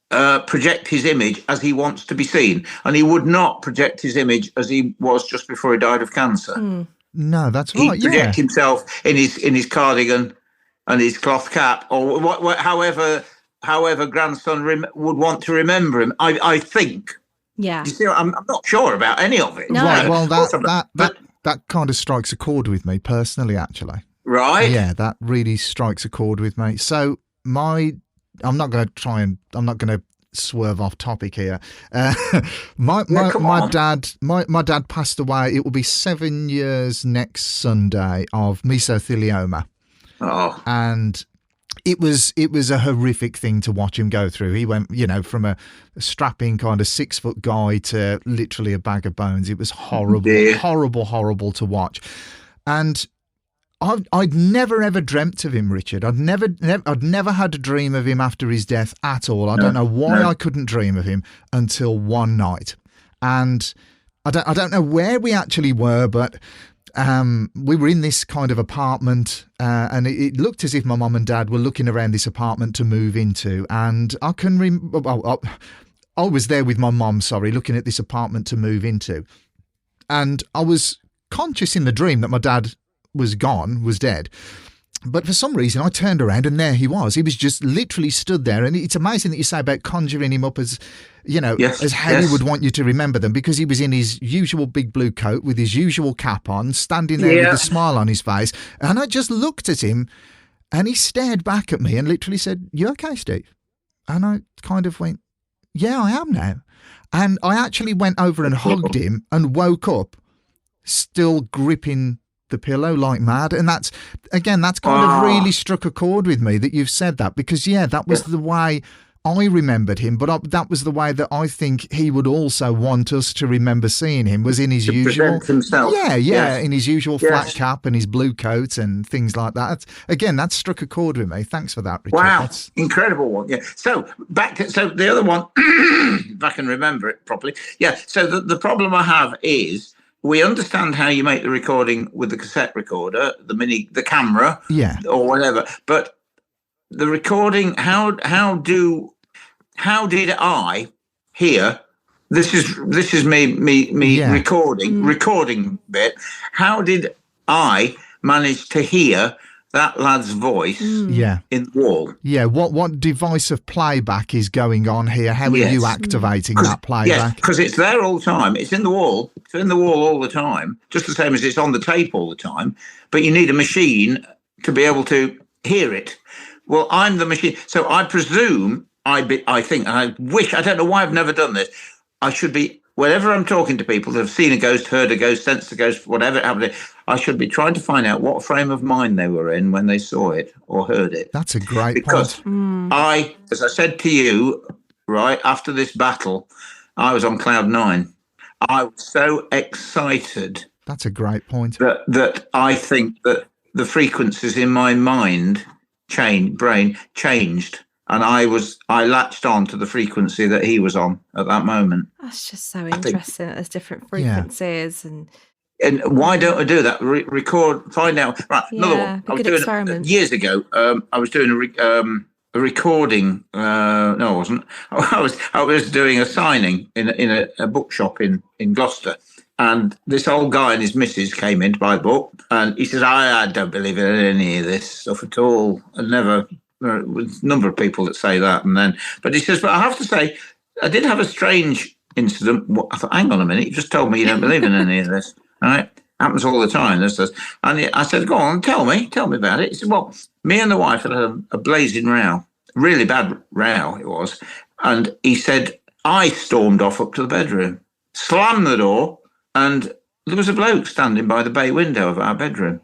project his image as he wants to be seen, and he would not project his image as he was just before he died of cancer.
Mm.
No, that's right.
He'd project himself in his cardigan and his cloth cap, or however grandson would want to remember him. I think.
Yeah.
You see, I'm not sure about any of it.
No.
Right. Well, that kind of strikes a chord with me personally, actually.
Right.
Yeah, that really strikes a chord with me. So I'm not going to swerve off topic here. My dad passed away. It will be 7 years next Sunday of mesothelioma.
Oh.
And it was a horrific thing to watch him go through. He went, from a strapping kind of 6 foot guy to literally a bag of bones. It was horrible, horrible to watch. And I'd never ever dreamt of him, Richard. I'd never had a dream of him after his death at all. I don't know why I couldn't dream of him until one night. And I don't know where we actually were, but we were in this kind of apartment, and it looked as if my mum and dad were looking around this apartment to move into. And I was there with my mum, looking at this apartment to move into. And I was conscious in the dream that my dad was dead. But for some reason, I turned around and there he was. He was just literally stood there. And it's amazing that you say about conjuring him up as, as how he would want you to remember them, because he was in his usual big blue coat with his usual cap on, standing there with a smile on his face. And I just looked at him and he stared back at me and literally said, "You okay, Steve?" And I kind of went, "Yeah, I am now." And I actually went over and hugged him and woke up still gripping the pillow like mad. And that's kind of really struck a chord with me that you've said that, because that was the way I remembered him, but that was the way that I think he would also want us to remember seeing him, was in his usual
himself.
In his usual flat cap and his blue coat and things like that. That struck a chord with me. Thanks for that, Richard.
Wow,
that's
incredible one. Yeah. So the other one, if I can remember it properly. Yeah. So the problem I have is, we understand how you make the recording with the cassette recorder, the camera, or whatever. But the recording, how did I hear? This is me recording bit. How did I manage to hear that lad's voice in the wall?
Yeah, what device of playback is going on here? How are you activating that playback?
Yes, because it's there all the time. It's in the wall. It's in the wall all the time, just the same as it's on the tape all the time. But you need a machine to be able to hear it. Well, I'm the machine. So I presume, I think, and I wish, I don't know why I've never done this, I should be, whenever I'm talking to people that have seen a ghost, heard a ghost, sensed a ghost, whatever it happened, I should be trying to find out what frame of mind they were in when they saw it or heard it.
That's a great
point. Because as I said to you, right, after this battle, I was on cloud 9. I was so excited.
That's a great point.
That I think that the frequencies in my brain changed. and I latched on to the frequency that he was on at that moment.
That's just so interesting that there's different frequencies and
why don't I do that? Record, find out. Right, another one.
A good experiment.
Years ago, I was doing a recording. No, I wasn't. I was doing a signing in a bookshop in Gloucester. And this old guy and his missus came in to buy the book, and he says, I don't believe in any of this stuff at all. And never, there's a number of people that say that. But he says, but I have to say, I did have a strange incident. I thought, hang on a minute, you just told me you don't believe in any of this. All right? Happens all the time. This. And I said, go on, tell me about it. He said, well, me and the wife had a blazing row, really bad row it was. And he said, I stormed off up to the bedroom, slammed the door, and there was a bloke standing by the bay window of our bedroom,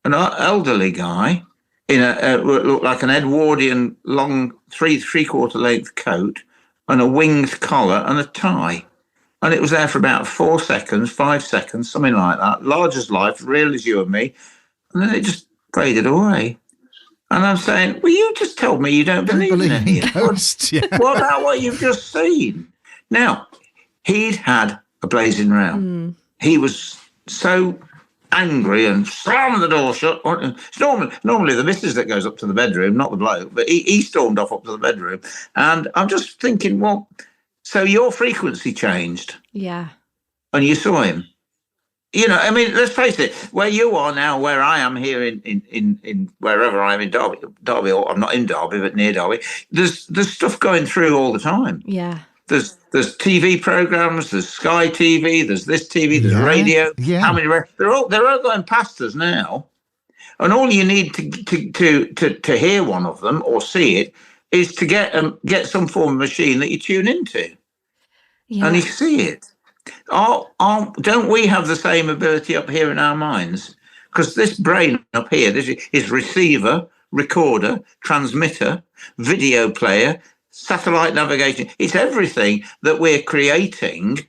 an elderly guy in looked like an Edwardian long three-quarter length coat and a winged collar and a tie. And it was there for about 4 seconds, 5 seconds, something like that, large as life, real as you and me. And then it just faded away. And I'm saying, well, you just told me you don't believe in any
ghosts. Yeah.
What about what you've just seen? Now, he'd had a blazing row. He was so angry and slammed the door shut. It's normally the missus that goes up to the bedroom, not the bloke, but he stormed off up to the bedroom. And I'm just thinking, well, so your frequency changed. Yeah. And you saw him. You know, I mean, let's face it, where you are now, where I am here in wherever I am in Derby, or I'm not in Derby, but near Derby, there's stuff going through all the time. Yeah. There's TV programs, there's Sky TV, there's this TV, there's radio. Yeah. How many? They're all going past us now, and all you need to hear one of them or see it is to get some form of machine that you tune into, and you see it. Don't we have the same ability up here in our minds? Because this brain up here, this is receiver, recorder, transmitter, video player, satellite navigation. It's everything that we're creating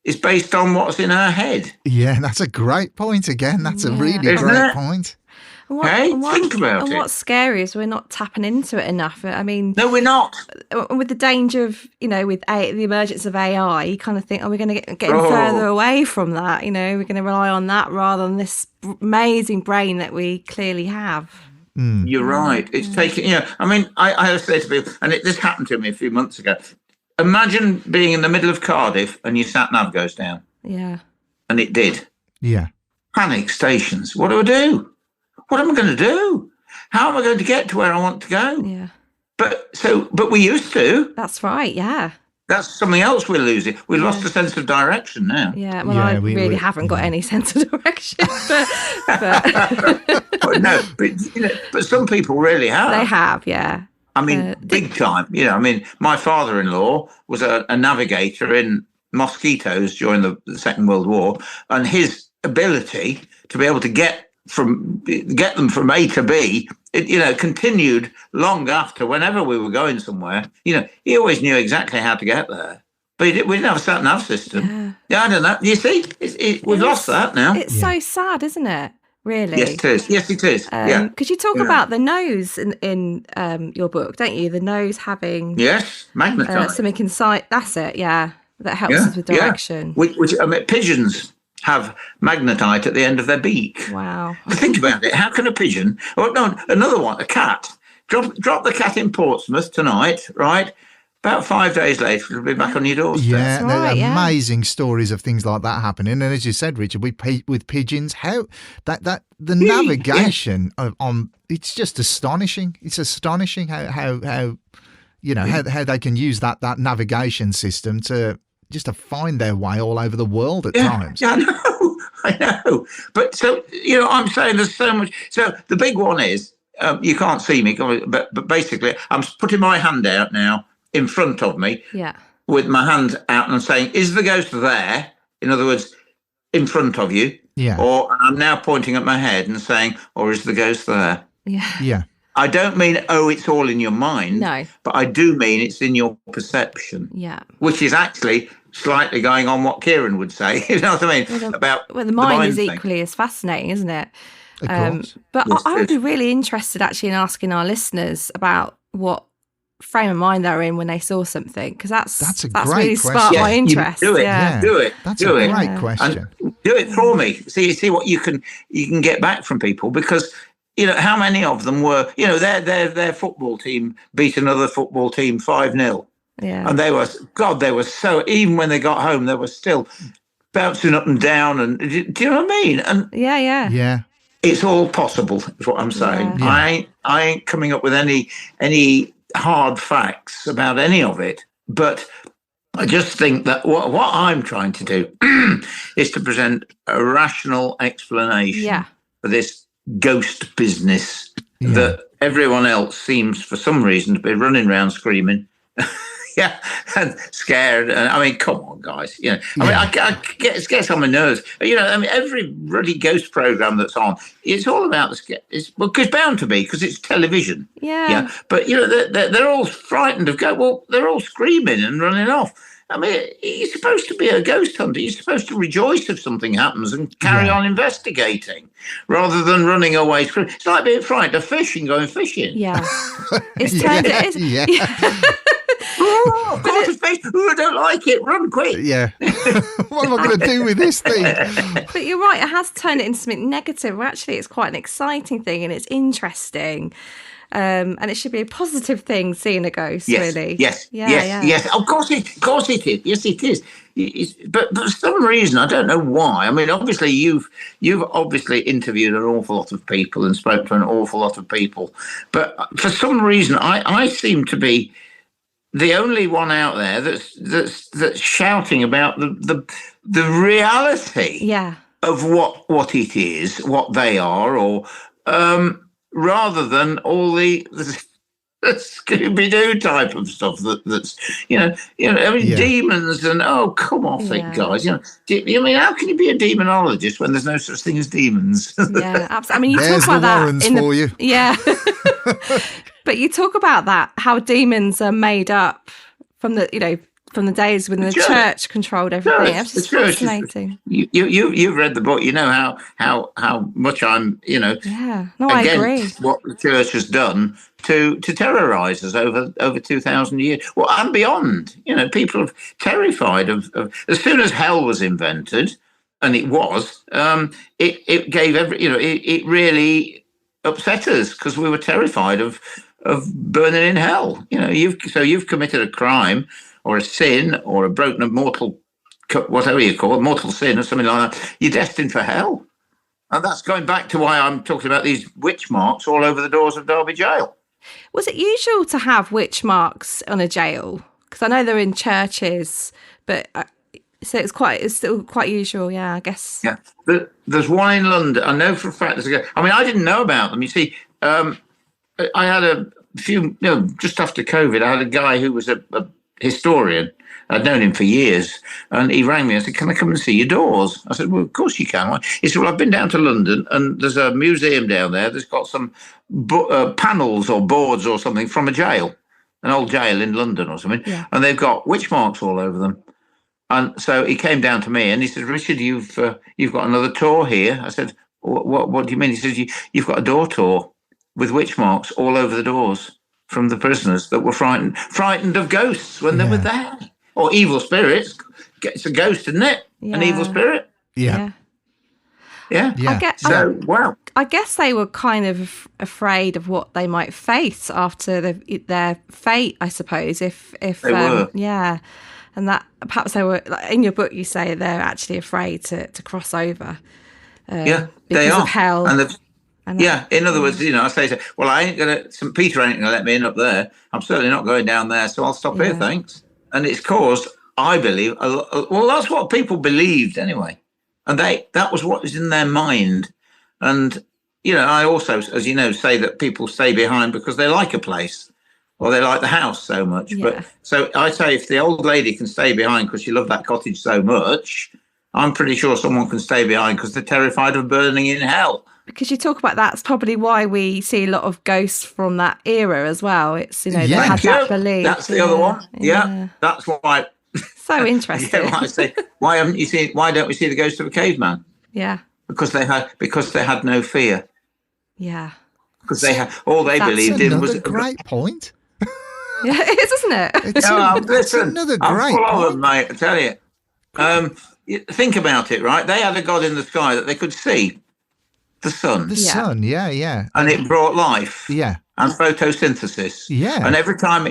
is based on what's in our head.
Yeah, that's a great point again. That's a really great point.
Think about it.
And what's scary is we're not tapping into it enough. I mean,
no, we're not.
With the danger of, with the emergence of AI, you kind of think, we're going to get further away from that. We're going to rely on that rather than this amazing brain that we clearly have.
You're right. It's taking, I mean, I say to people, and this happened to me a few months ago. Imagine being in the middle of Cardiff and your sat-nav goes down. Yeah. And it did.
Yeah.
Panic stations. What do I do? What am I going to do? How am I going to get to where I want to go? Yeah. But we used to.
That's right, yeah.
That's something else we're losing. We've lost a sense of direction now.
Yeah, well, I really haven't got any sense of direction.
But no, but some people really have.
They have, yeah.
I mean, big time. I mean, my father-in-law was a navigator in mosquitoes during the Second World War, and his ability to be able to get them from A to B, it, continued long after. Whenever we were going somewhere, he always knew exactly how to get there. But we didn't have a sat-nav system. Yeah, I don't know. You see, we've lost that now.
It's so sad, isn't it? Really?
Yes, it is. Yes, it is.
Because you talk about the nose in your book, don't you? The nose having
magnetite.
Something inside. That's it. Yeah, that helps us with direction.
Which I mean, pigeons have magnetite at the end of their beak.
Wow.
Think about it. How can a pigeon, another one, a cat, drop the cat in Portsmouth tonight, right? About 5 days later, it'll be back on your doorstep.
Yeah, there are amazing stories of things like that happening. And as you said, Richard, with pigeons, how the navigation it's just astonishing. It's astonishing how they can use that navigation system to find their way all over the world at times.
Yeah, I know. But so, I'm saying there's so much. So the big one is, you can't see me, but basically I'm putting my hand out now in front of me with my hand out and I'm saying, is the ghost there? In other words, in front of you. Yeah. Or I'm now pointing at my head and saying, or is the ghost there?
Yeah.
Yeah.
I don't mean, it's all in your mind.
No.
But I do mean it's in your perception.
Yeah.
Which is actually slightly going on what Kieran would say. You know what I mean?
Well, the mind is equally as fascinating, isn't it?
Of course.
But yes, I would be really interested actually in asking our listeners about what frame of mind they're in when they saw something? Because that's
a great
really
question.
sparked my interest.
Do it.
Yeah.
Do it.
That's
do
a
it.
great question.
And do it for me. See what you can get back from people, because how many of them were, their football team beat another football team 5-0.
Yeah.
And they were so, even when they got home, they were still bouncing up and down. And do you know what I mean? And
yeah.
It's all possible, is what I'm saying.
Yeah.
I ain't coming up with any hard facts about any of it, but I just think that what I'm trying to do is to present a rational explanation for this ghost business that everyone else seems, for some reason, to be running around screaming. And scared. And I mean, come on, guys. I mean, it gets on my nerves. I mean, every bloody ghost program that's on, it's all about the scare. It's bound to be, because it's television.
Yeah.
But they're all frightened of Well, they're all screaming and running off. I mean, you're supposed to be a ghost hunter. You're supposed to rejoice if something happens and carry on investigating, rather than running away screaming. It's like being frightened of fish and going fishing.
Yeah. It's turned
Oh, caught a fish. Oh, I don't like it. Run quick.
Yeah. What am I going to do with this thing?
But you're right. It has turned it into something negative. Well, actually, it's quite an exciting thing, and it's interesting. And it should be a positive thing, seeing a ghost, really.
Yes. Of course it is. Yes, it is. But for some reason, I don't know why. I mean, obviously, you've obviously interviewed an awful lot of people and spoke to an awful lot of people. But for some reason, I seem to be the only one out there that's shouting about the reality of what it is, what they are, or rather than all the Scooby-Doo type of stuff that's demons and come off it, guys. I mean, how can you be a demonologist when there's no such thing as demons?
Yeah, absolutely. I mean, you
There's
talk about
the
that
Warrens for you.
Yeah. But you talk about that, how demons are made up from the days when the church controlled everything. It's just fascinating.
You've read the book. You know how much I'm
I agree.
What the church has done to terrorise us over 2,000 years, well, and beyond. People are terrified of as soon as hell was invented, and it was. It gave it really upset us, because we were terrified of burning in hell. You've committed a crime or a sin or a broken a mortal, whatever you call it, mortal sin or something like that. You're destined for hell. And that's going back to why I'm talking about these witch marks all over the doors of Derby Gaol.
Was it usual to have witch marks on a jail? Because I know they're in churches, but so it's still quite usual, I guess.
Yeah, there's one in London. I know for a fact I didn't know about them. You see, I had a few, just after COVID, I had a guy who was a historian. I'd known him for years, and he rang me and said, "Can I come and see your doors?" I said, "Well, of course you can." He said, "Well, I've been down to London, and there's a museum down there that's got some panels or boards or something from a jail, an old jail in London or something, and they've got witch marks all over them." And so he came down to me and he said, "Richard, you've got another tour here." I said, "What do you mean?" He says, "You've got a door tour with witch marks all over the doors from the prisoners that were frightened of ghosts when they were there, or evil spirits." It's a ghost, isn't it? Yeah. An evil spirit.
Yeah.
I guess they were kind of afraid of what they might face after their fate, I suppose. If
they were.
And that perhaps they were, like, in your book, you say they're actually afraid to cross over.
Because
they are. Of hell.
In other words, I say, well, St. Peter ain't going to let me in up there. I'm certainly not going down there, so I'll stop here, thanks. And it's caused, I believe, that's what people believed anyway. And that was what was in their mind. And, I also, as you know, say that people stay behind because they like a place. Or they like the house so much. Yeah. But so I say, if the old lady can stay behind because she loved that cottage so much, I'm pretty sure someone can stay behind because they're terrified of burning in hell. Because
you talk about that's probably why we see a lot of ghosts from that era as well. It's, they had that belief.
That's the other one. Yeah. That's why.
So interesting.
I say, why don't we see the ghost of a caveman?
Yeah.
Because they had no fear.
Yeah.
Because they believed in was
a great point.
Yeah, it is, isn't it?
It's another great
I'm full
point.
of them, mate, I tell you. Think about it, right? They had a god in the sky that they could see, the sun.
The sun, yeah.
And it brought life.
Yeah.
And photosynthesis.
Yeah.
And every time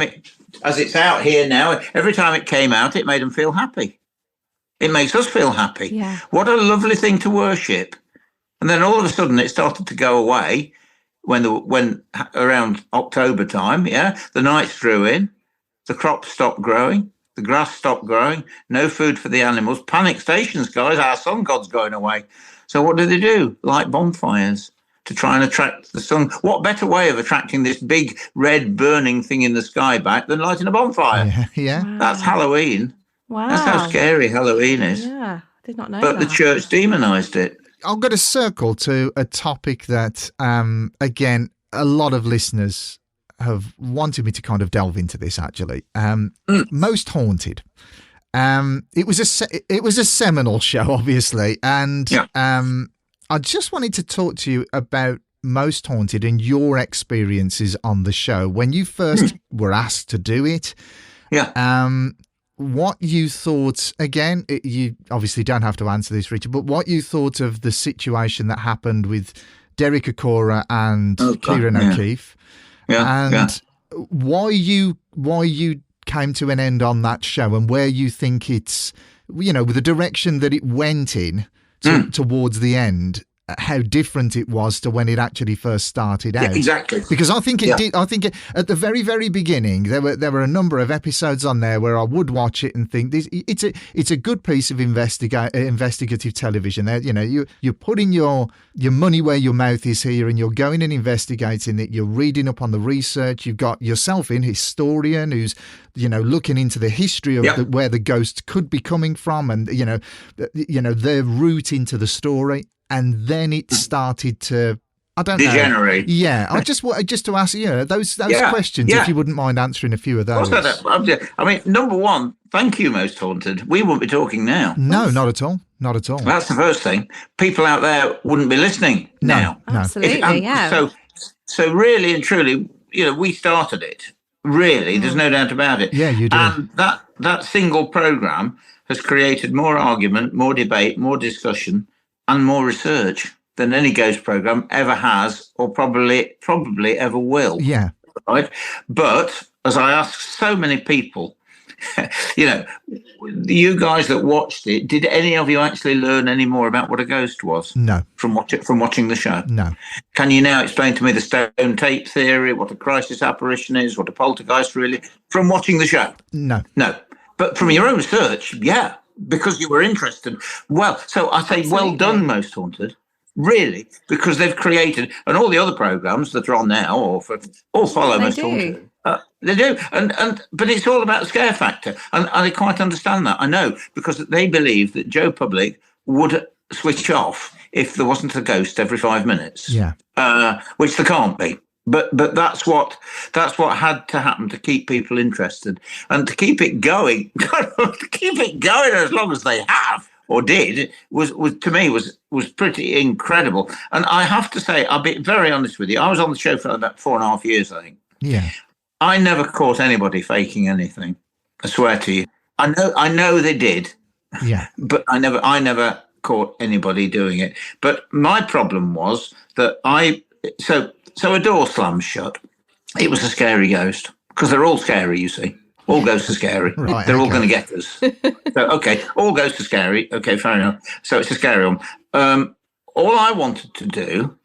it, as it's out here now, every time it came out, it made them feel happy. It makes us feel happy.
Yeah.
What a lovely thing to worship. And then all of a sudden it started to go away when around October time, the nights drew in, the crops stopped growing, the grass stopped growing, no food for the animals. Panic stations, guys, our sun god's going away. So what do? Light bonfires to try and attract the sun. What better way of attracting this big red burning thing in the sky back than lighting a bonfire?
Yeah.
Wow.
That's Halloween.
Wow.
That's how scary Halloween is.
Yeah, I did not know
But
that.
the church demonized it.
I've got to circle to a topic that, again, a lot of listeners have wanted me to kind of delve into this, actually. Most Haunted. It was a seminal show, obviously. And I just wanted to talk to you about Most Haunted and your experiences on the show. When you first were asked to do it, what you thought, again, you obviously don't have to answer this, Richard, but what you thought of the situation that happened with Derek Acora and Kieran O'Keefe, and why you came to an end on that show, and where you think it's, with the direction that it went in towards the end, how different it was to when it actually first started out.
Yeah, exactly.
Because I think it did. I think at the very, very beginning, there were a number of episodes on there where I would watch it and think it's a good piece of investigative television. There, you're putting your money where your mouth is here, and you're going and investigating it. You're reading up on the research. You've got yourself in historian who's looking into the history of where the ghosts could be coming from, and their route into the story. And then it started to, I don't know.
Degenerate.
Yeah, I just to ask those questions, if you wouldn't mind answering a few of those.
I mean, number one, thank you, Most Haunted. We wouldn't be talking now.
No, not at all. Not at all.
That's the first thing. People out there wouldn't be listening now.
No.
Absolutely,
So really and truly, we started it. Really, there's no doubt about it.
Yeah, you do.
And that single program has created more argument, more debate, more discussion, and more research than any ghost program ever has, or probably ever will.
Yeah.
Right. But as I asked so many people, you guys that watched it, did any of you actually learn any more about what a ghost was?
No.
From watching the show?
No.
Can you now explain to me the stone tape theory, what a crisis apparition is, what a poltergeist really, from watching the show?
No.
But from your own research, yeah. Because you were interested. Well, so I say, well done, Most Haunted, really, because they've created, and all the other programs that are on now, all follow Most Haunted. They do, but it's all about the scare factor, and I quite understand that. I know, because they believe that Joe Public would switch off if there wasn't a ghost every 5 minutes.
Yeah,
which there can't be. But that's what had to happen to keep people interested, and to keep it going, as long as they have or did was to me was pretty incredible. And I have to say, I'll be very honest with you. I was on the show for about 4.5 years, I think.
Yeah.
I never caught anybody faking anything. I swear to you. I know they did.
Yeah.
But I never caught anybody doing it. But my problem was that So a door slams shut. It was a scary ghost, because they're all scary, you see. All ghosts are scary.
Right,
they're all going to get us. So, all ghosts are scary. Okay, fair enough. So it's a scary one. All I wanted to do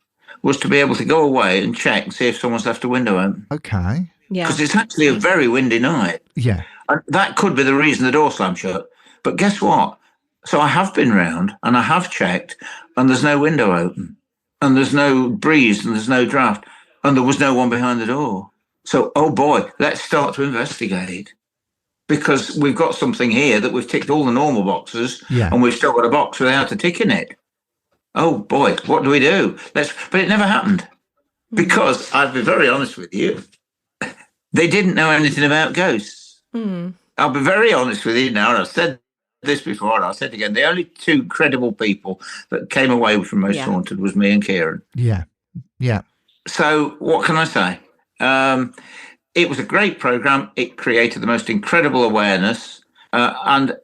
was to be able to go away and check and see if someone's left a window open.
Okay.
Yeah.
Because it's actually a very windy night.
Yeah.
And that could be the reason the door slammed shut. But guess what? So I have been round and I have checked, and there's no window open. And there's no breeze and there's no draft, and there was no one behind the door. So, oh boy, let's start to investigate, because we've got something here that we've ticked all the normal boxes, and we've still got a box without a tick in it. Oh boy, what do we do? But it never happened, because I'll be very honest with you, they didn't know anything about ghosts. I'll be very honest with you now, and I've said this before, and I'll say it again. The only two credible people that came away from Most Haunted was me and Kieran.
Yeah.
So what can I say? it was a great program. It created the most incredible awareness, and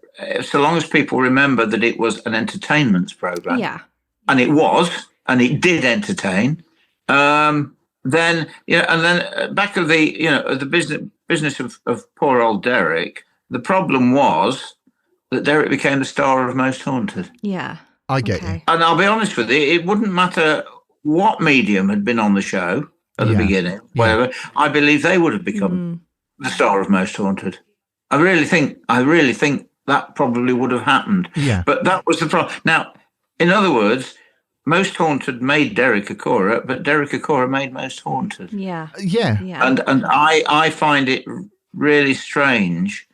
so long as people remember that it was an entertainment program, and it was, and it did entertain, then and then back of the business of poor old Derek. The problem was that Derek became the star of Most Haunted.
Yeah,
I get you.
And I'll be honest with you, it wouldn't matter what medium had been on the show at the beginning, whatever. I believe they would have become the star of Most Haunted. I really think that probably would have happened.
Yeah.
But that was the problem. Now, in other words, Most Haunted made Derek Acorah, but Derek Acorah made Most Haunted.
Yeah.
And I find it really strange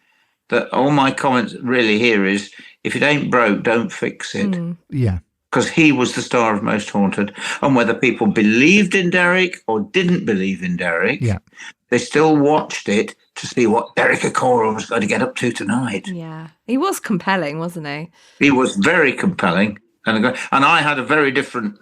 that all my comments really here is, if it ain't broke, don't fix it.
Yeah.
Because he was the star of Most Haunted. And whether people believed in Derek or didn't believe in Derek, they still watched it to see what Derek Acorah was going to get up to tonight.
Yeah. He was compelling, wasn't he?
He was very compelling. And I had a very different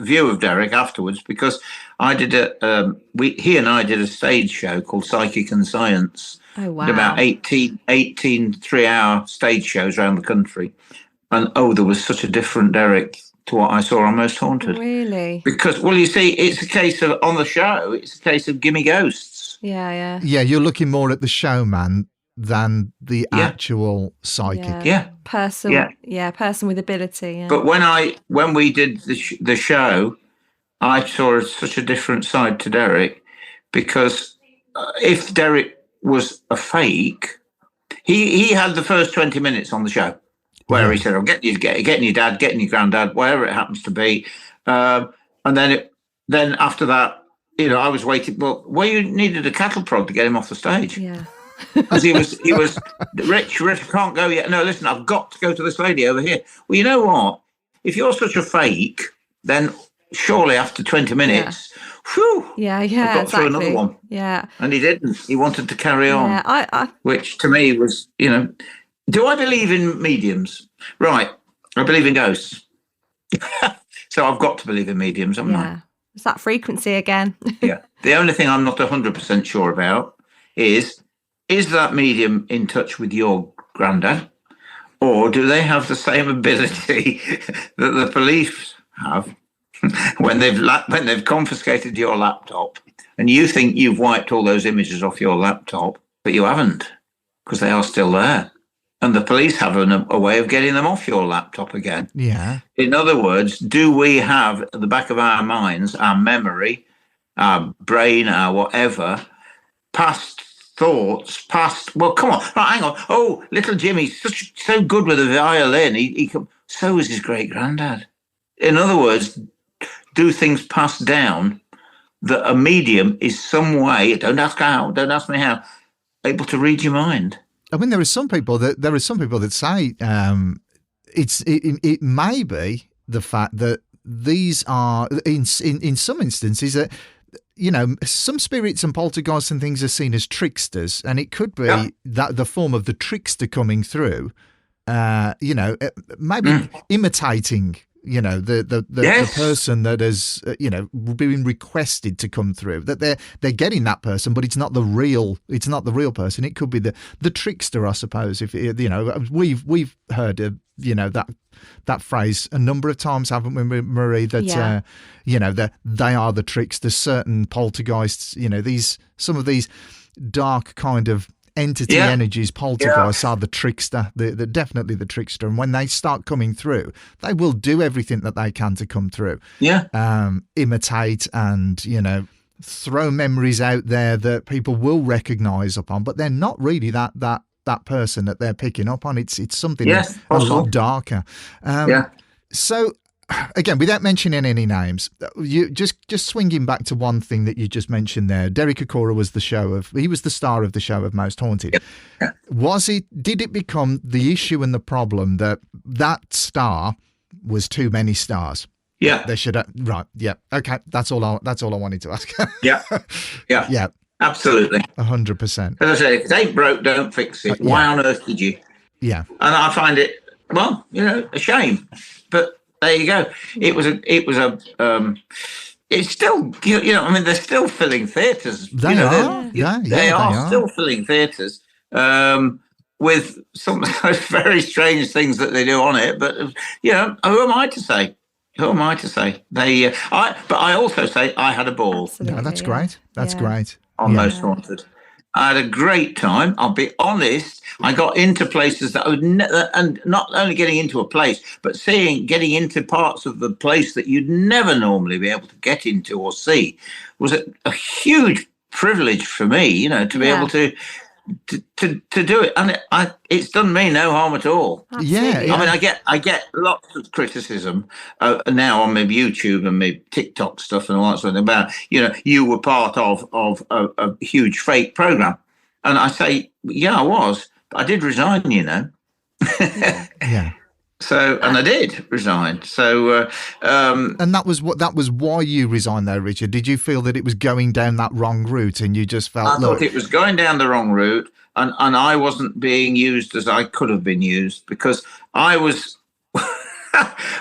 view of Derek afterwards, because I did he and I did a stage show called Psychic and Science.
Oh, wow.
Did about 18 3-hour stage shows around the country. And, there was such a different Derek to what I saw on Most Haunted.
Really?
Because, well, you see, it's a case of, on the show, it's a case of gimme ghosts.
Yeah.
Yeah, you're looking more at the showman than the actual psychic.
Yeah.
Person. Yeah, person with ability. Yeah.
But when we did the show, I saw such a different side to Derek, because if Derek was a fake, he had the first 20 minutes on the show where he said, getting your dad, getting your granddad, whatever it happens to be. And then after that, I was waiting. Well, you needed a cattle prod to get him off the stage.
Yeah.
Because he was Rich, I can't go yet. No, listen, I've got to go to this lady over here. Well, you know what? If you're such a fake, then surely after 20 minutes,
I
got through another one.
Yeah.
And he didn't. He wanted to carry on.
Yeah,
which to me was, do I believe in mediums? Right. I believe in ghosts. So I've got to believe in mediums, haven't I?
It's that frequency again.
Yeah. The only thing I'm not 100% sure about is that medium in touch with your granddad, or do they have the same ability that the police have when they've confiscated your laptop, and you think you've wiped all those images off your laptop, but you haven't, because they are still there. And the police have a way of getting them off your laptop again.
Yeah.
In other words, do we have at the back of our minds, our memory, our brain, our whatever, past thoughts, well, come on, right, hang on. Oh, little Jimmy's so good with a violin. So is his great granddad. In other words, do things pass down that a medium is some way, don't ask how, don't ask me how, able to read your mind.
I mean, there are some people that say it may be the fact that these are in some instances that some spirits and poltergeists and things are seen as tricksters, and it could be that the form of the trickster coming through, maybe imitating. The person that has been requested to come through, that they're getting that person, but it's not the real person. It could be the trickster, I suppose. If we've heard that phrase a number of times, haven't we, Marie? That they are the tricksters. Certain poltergeists, some of these dark kind of entity energies, poltergeists are the trickster. They're definitely the trickster, and when they start coming through, they will do everything that they can to come through. Imitate and throw memories out there that people will recognise upon, but they're not really that person that they're picking up on. It's something a lot darker. So again, without mentioning any names, you just swinging back to one thing that you just mentioned there. Derek Acorah was the star of the show of Most Haunted. Did it become the issue and the problem that star was too many stars?
Yeah.
They should right. Yeah. Okay. That's all I wanted to ask.
Yeah. Absolutely.
100%.
As I say, if it ain't broke, don't fix it. Why on earth did you?
Yeah.
And I find it, a shame. But there you go. It was it's still, I mean, they're still filling theatres.
They are.
They are still filling theatres with some very strange things that they do on it. But, who am I to say? Who am I to say? But I also say I had a ball.
No, that's great. That's great.
On Most Haunted. I had a great time. I'll be honest. I got into places that I would and not only getting into a place, but getting into parts of the place that you'd never normally be able to get into or see was a huge privilege for me, to be able to do it, and it's done me no harm at all.
Absolutely.
I mean, I get lots of criticism now on my YouTube and my TikTok stuff and all that sort of thing about you were part of a huge fake program, and I say I was, but I did resign.
Yeah.
So, and I did resign. So,
and that was why you resigned, though, Richard. Did you feel that it was going down that wrong route, and you just felt? I
thought it was going down the wrong route, and I wasn't being used as I could have been used, because I was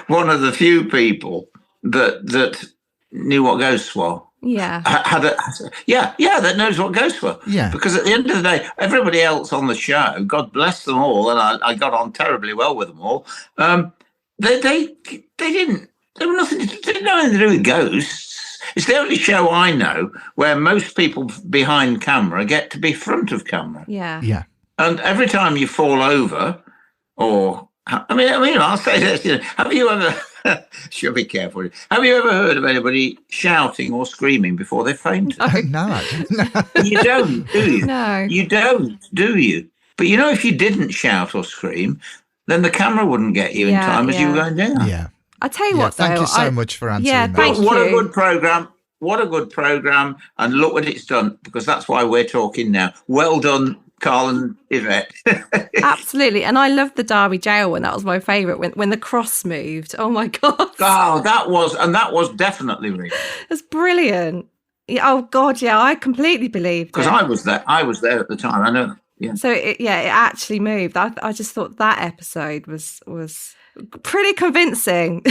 one of the few people that knew what ghosts were.
Yeah.
That knows what ghosts were.
Yeah.
Because at the end of the day, everybody else on the show, God bless them all, and I got on terribly well with them all. They didn't know anything to do with ghosts. It's the only show I know where most people behind camera get to be front of camera.
Yeah.
Yeah.
And every time you fall over, or I mean, I'll say this. Have you ever? Should be careful. Have you ever heard of anybody shouting or screaming before they fainted?
No.
You don't, do you?
No.
You don't, do you? But if you didn't shout or scream, then the camera wouldn't get you in time as you were going down.
Yeah.
I tell you what, though.
Thank you so much for answering that.
Thank you.
What a good programme. What a good programme. And look what it's done, because that's why we're talking now. Well done, Carl and Yvette.
Absolutely. And I loved the Derby Gaol one. That was my favourite, when the cross moved. Oh, my God.
Oh, that was definitely real.
It's brilliant. Oh, God, yeah, I completely believed it.
Because I was there at the time. I know that. Yeah.
So, it actually moved. I just thought that episode was pretty convincing.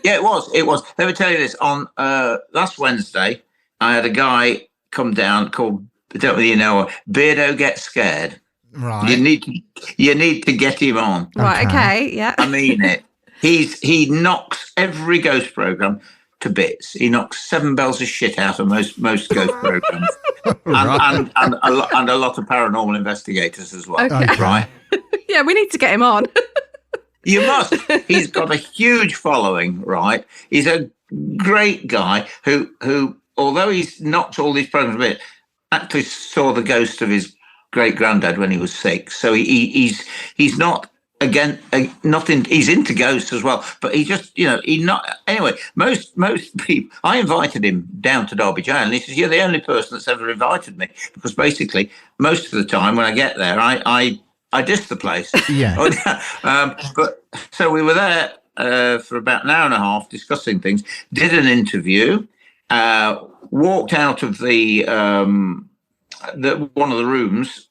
Yeah, it was. Let me tell you this. On last Wednesday, I had a guy come down called, I don't really know, Beardo Gets Scared.
Right.
You need to get him on.
Right, okay, yeah.
I mean it. He knocks every ghost program to bits. He knocks 7 bells of shit out of most ghost programs.
Right.
and a lot of paranormal investigators as well.
Okay.
Right?
Yeah, we need to get him on.
You must. He's got a huge following, right? He's a great guy who although he's knocked all these programs a bit, actually saw the ghost of his great granddad when he was 6. So he's not he's into ghosts as well, but he just anyway, most people, I invited him down to Derby Gaol, and he says, you're the only person that's ever invited me, because basically most of the time when I get there I diss the place.
Yeah.
But so we were there for about an hour and a half discussing things, did an interview, walked out of the one of the rooms,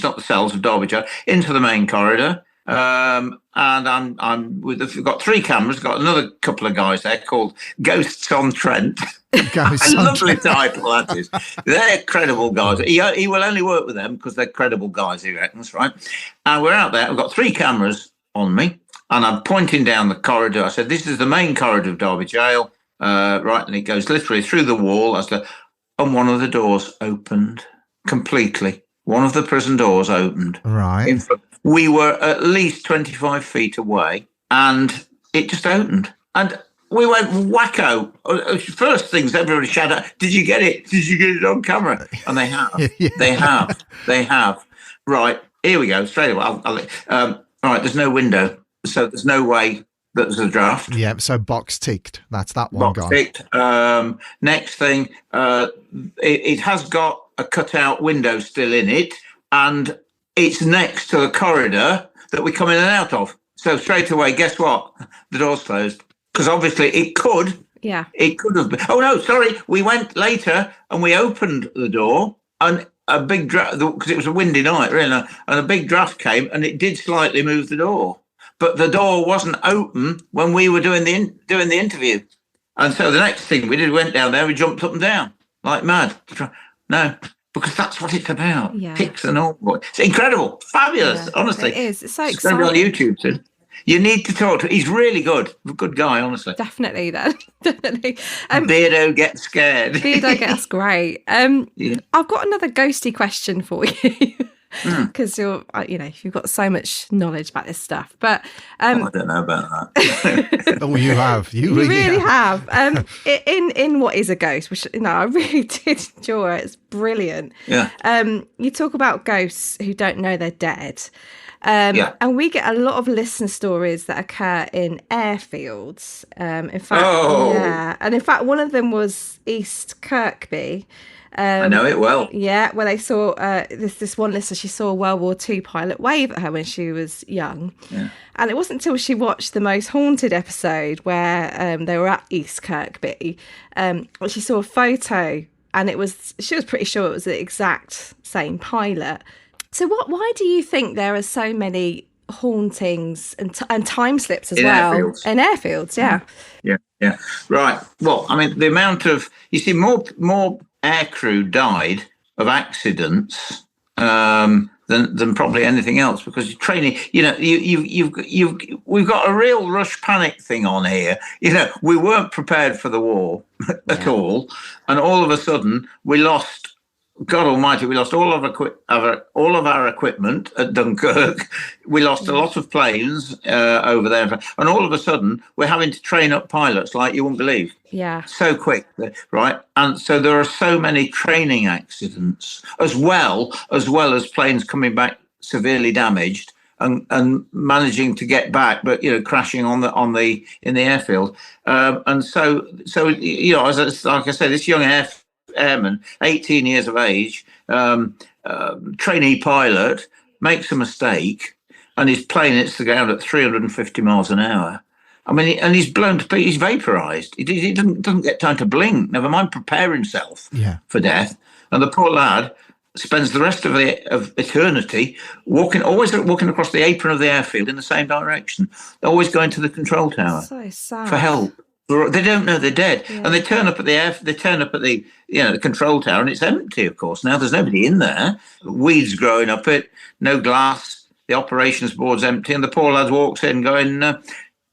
not the cells of Derby Gaol, into the main corridor. And we've got 3 cameras, got another couple of guys there called Ghosts on Trent. A lovely title that is. They're credible guys. He will only work with them because they're credible guys, he reckons, right? And we're out there. I've got 3 cameras on me, and I'm pointing down the corridor. I said, this is the main corridor of Derby Gaol, right? And it goes literally through the wall. And one of the doors opened completely. One of the prison doors opened.
Right.
We were at least 25 feet away, and it just opened. And we went wacko. First things, everybody shouted, did you get it? Did you get it on camera? And they have.
Yeah.
They have. Right, here we go, straight away. Right, there's no window, so there's no way that there's a draft.
Yeah, so box ticked. That's that one
box ticked. Next thing, it has got a cutout window still in it, and it's next to the corridor that we come in and out of. So straight away, guess what? The door's closed. Because obviously it could.
Yeah.
It could have been. Oh, no, sorry. We went later and we opened the door, and a big draft, because it was a windy night, really, and a big draft came, and it did slightly move the door. But the door wasn't open when we were doing the interview. And so the next thing we did, we went down there, we jumped up and down like mad. No, because that's what it's about.
Yeah.
Pigs and all. It's incredible. Fabulous, honestly.
It is. It's so
It's
exciting.
going to be on YouTube soon. You need to talk to him. He's really good. A good guy, honestly.
Definitely, then. Definitely.
Beardo gets scared.
That's great. I've got another ghosty question for you. Because you've got so much knowledge about this stuff. But
I don't know about that.
Oh, you have. You really
have. In What is a Ghost, which I really did enjoy. It's brilliant.
Yeah.
You talk about ghosts who don't know they're dead. And we get a lot of listener stories that occur in airfields. In fact, and in fact, one of them was East Kirkby.
I know it well.
Yeah, where they saw this one listener, she saw a World War II pilot wave at her when she was young.
Yeah.
And it wasn't until she watched the Most Haunted episode where they were at East Kirkby, she saw a photo, and she was pretty sure it was the exact same pilot. So why do you think there are so many hauntings and time slips as
in
well?
Airfields.
In airfields, yeah.
Yeah. Right. Well, I mean, the amount of, you see, more aircrew died of accidents than probably anything else, because you're training. We've got a real rush panic thing on here. We weren't prepared for the war at all, and all of a sudden we lost. God Almighty, we lost all of our equipment at Dunkirk. We lost a lot of planes over there, and all of a sudden we're having to train up pilots like you wouldn't believe.
Yeah,
so quick, right? And so there are so many training accidents, as well as planes coming back severely damaged and managing to get back, but crashing in the airfield. And so like I say, this young airman, 18 years of age, trainee pilot, makes a mistake, and his plane hits the ground at 350 miles an hour. I mean, and he's blown to pieces. He's vaporized. He doesn't get time to blink. Never mind prepare himself for death. And the poor lad spends the rest of eternity always walking across the apron of the airfield in the same direction, always going to the control tower
so sad.
For help. They don't know they're dead, and they turn up at the the control tower, and it's empty. Of course, now there's nobody in there. Weeds growing up it, no glass. The operations board's empty, and the poor lad walks in, going,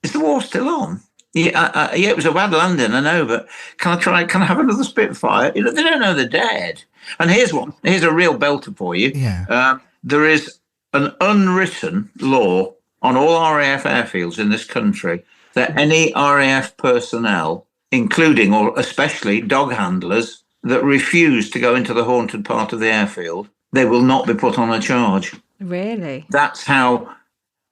"Is the war still on?" Yeah, it was a bad landing, I know, but can I have another Spitfire? They don't know they're dead. And here's a real belter for you.
Yeah.
There is an unwritten law on all RAF airfields in this country that any RAF personnel, including or especially dog handlers, that refuse to go into the haunted part of the airfield, they will not be put on a charge.
Really?
That's how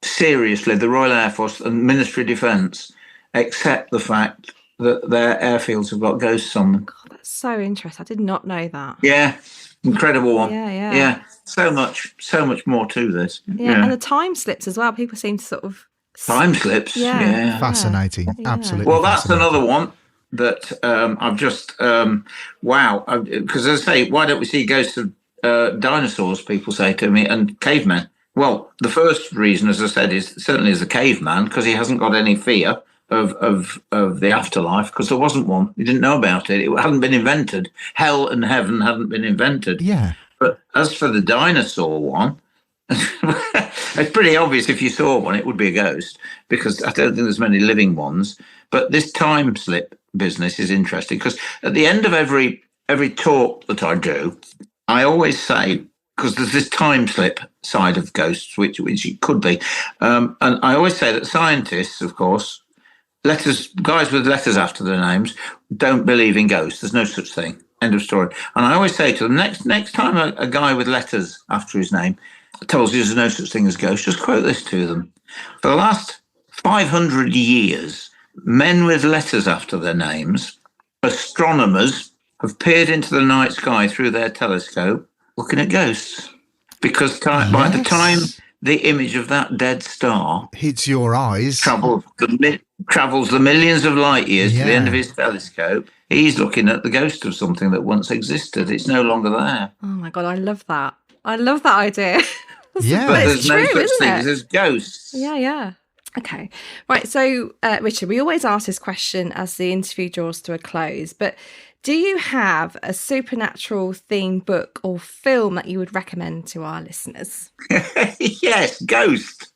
seriously the Royal Air Force and Ministry of Defence accept the fact that their airfields have got ghosts on them.
God, that's so interesting. I did not know that.
Yeah, incredible one.
Yeah.
So much more to this.
Yeah, and the time slips as well. People seem to sort of...
Time slips, yeah.
Fascinating, absolutely.
Well, that's another one that I've just, because as I say, why don't we see ghosts of dinosaurs, people say to me, and cavemen? Well, the first reason, as I said, is certainly as a caveman, because he hasn't got any fear of the afterlife, because there wasn't one. He didn't know about it. It hadn't been invented. Hell and heaven hadn't been invented.
Yeah.
But as for the dinosaur one, it's pretty obvious if you saw one, it would be a ghost, because I don't think there's many living ones. But this time slip business is interesting, because at the end of every talk that I do, I always say, because there's this time slip side of ghosts, which it could be. And I always say that scientists, of course, guys with letters after their names, don't believe in ghosts. There's no such thing. End of story. And I always say to them, next time a guy with letters after his name tells you there's no such thing as ghosts, just quote this to them. For the last 500 years, men with letters after their names, astronomers, have peered into the night sky through their telescope looking at ghosts. Because by the time the image of that dead star
hits your eyes,
travels the millions of light years to the end of his telescope, he's looking at the ghost of something that once existed. It's no longer there.
Oh my God, I love that. I love that idea.
Yeah.
But there's
true,
no such
isn't
thing
it?
as ghosts.
Yeah. Okay. Right. So, Richard, we always ask this question as the interview draws to a close, but do you have a supernatural themed book or film that you would recommend to our listeners?
Yes, Ghost.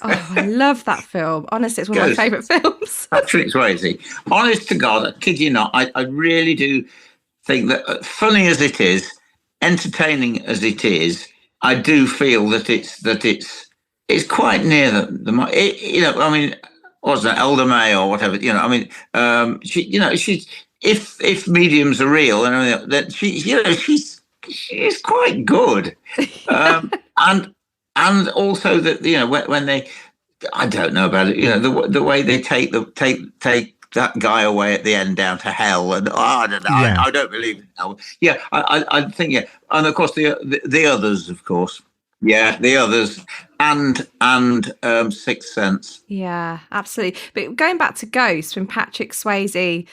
Oh, I love that film. Honestly, it's one of my favourite films.
Patrick Swayze. Honest to God, I kid you not, I really do think that, funny as it is, entertaining as it is, I do feel that it's quite near what's that, Elder May or whatever, she's, if mediums are real and everything, that she's quite good. And also that, when they, I don't know about it, the way they take that guy away at the end down to hell, and I don't know, I don't believe in hell. Yeah, I think, and of course the others, of course. Yeah, the others, and Sixth Sense.
Yeah, absolutely. But going back to Ghost, when Patrick Swayze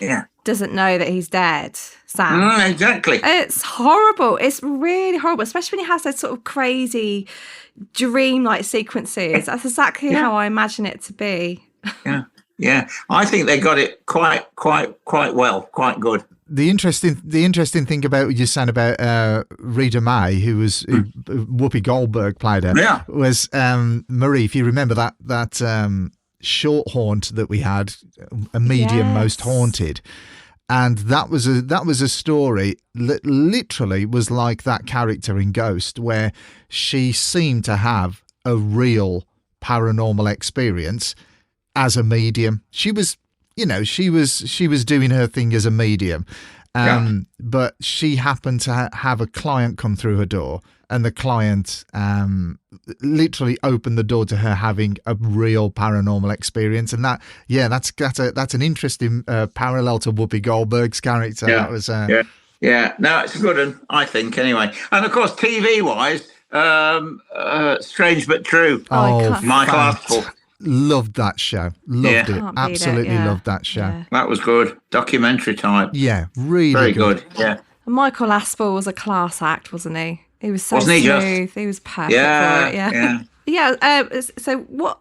doesn't know that he's dead, Sam.
Exactly.
It's horrible. It's really horrible, especially when he has those sort of crazy dream-like sequences. That's exactly how I imagine it to be.
Yeah. I think they got it quite well, quite good.
The interesting thing about what you're saying about Rita May, who Whoopi Goldberg played her, was Marie. If you remember that short haunt that we had, a medium most haunted, and that was a story that literally was like that character in Ghost, where she seemed to have a real paranormal experience as a medium. She was doing her thing as a medium, but she happened to have a client come through her door, and the client literally opened the door to her having a real paranormal experience. And that's an interesting parallel to Whoopi Goldberg's character. That was
no, it's a good one, I think, anyway. And of course, TV wise, Strange But True. Michael Aspel.
Loved that show. Loved it. Absolutely loved that show. Yeah.
That was good. Documentary type.
Yeah, really
very good. Yeah.
And Michael Aspel was a class act, wasn't he? He was so smooth. He was perfect for it. Yeah. So what